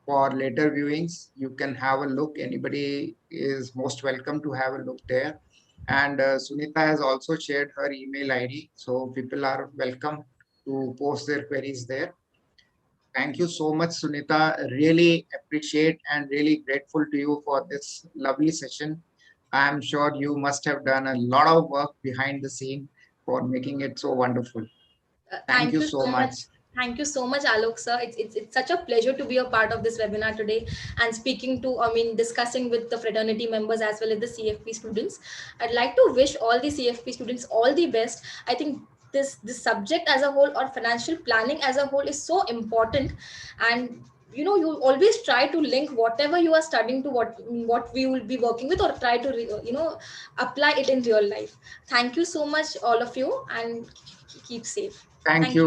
for later viewings. You can have a look. Anybody is most welcome to have a look there. And Sunita has also shared her email ID. So people are welcome to post their queries there. Thank you so much, Sunita. Really appreciate and really grateful to you for this lovely session. I'm sure you must have done a lot of work behind the scene for making it so wonderful. Thank you so much. Thank you so much, Alok sir. It's such a pleasure to be a part of this webinar today and speaking to, discussing with the fraternity members as well as the CFP students. I'd like to wish all the CFP students all the best. I think this subject as a whole, or financial planning as a whole, is so important, and you always try to link whatever you are studying to what we will be working with, or try to apply it in real life. Thank you so much, all of you, and keep safe. Thank you,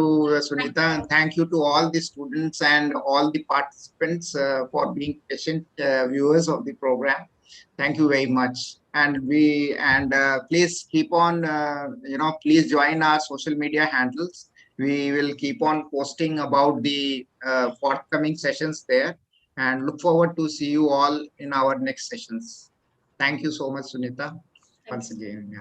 Sunita, and thank you to all the students and all the participants for being patient viewers of the program. Thank you very much. And please keep on, please join our social media handles. We will keep on posting about the forthcoming sessions there, and look forward to see you all in our next sessions. Thank you so much, Sunita, once again. Yeah.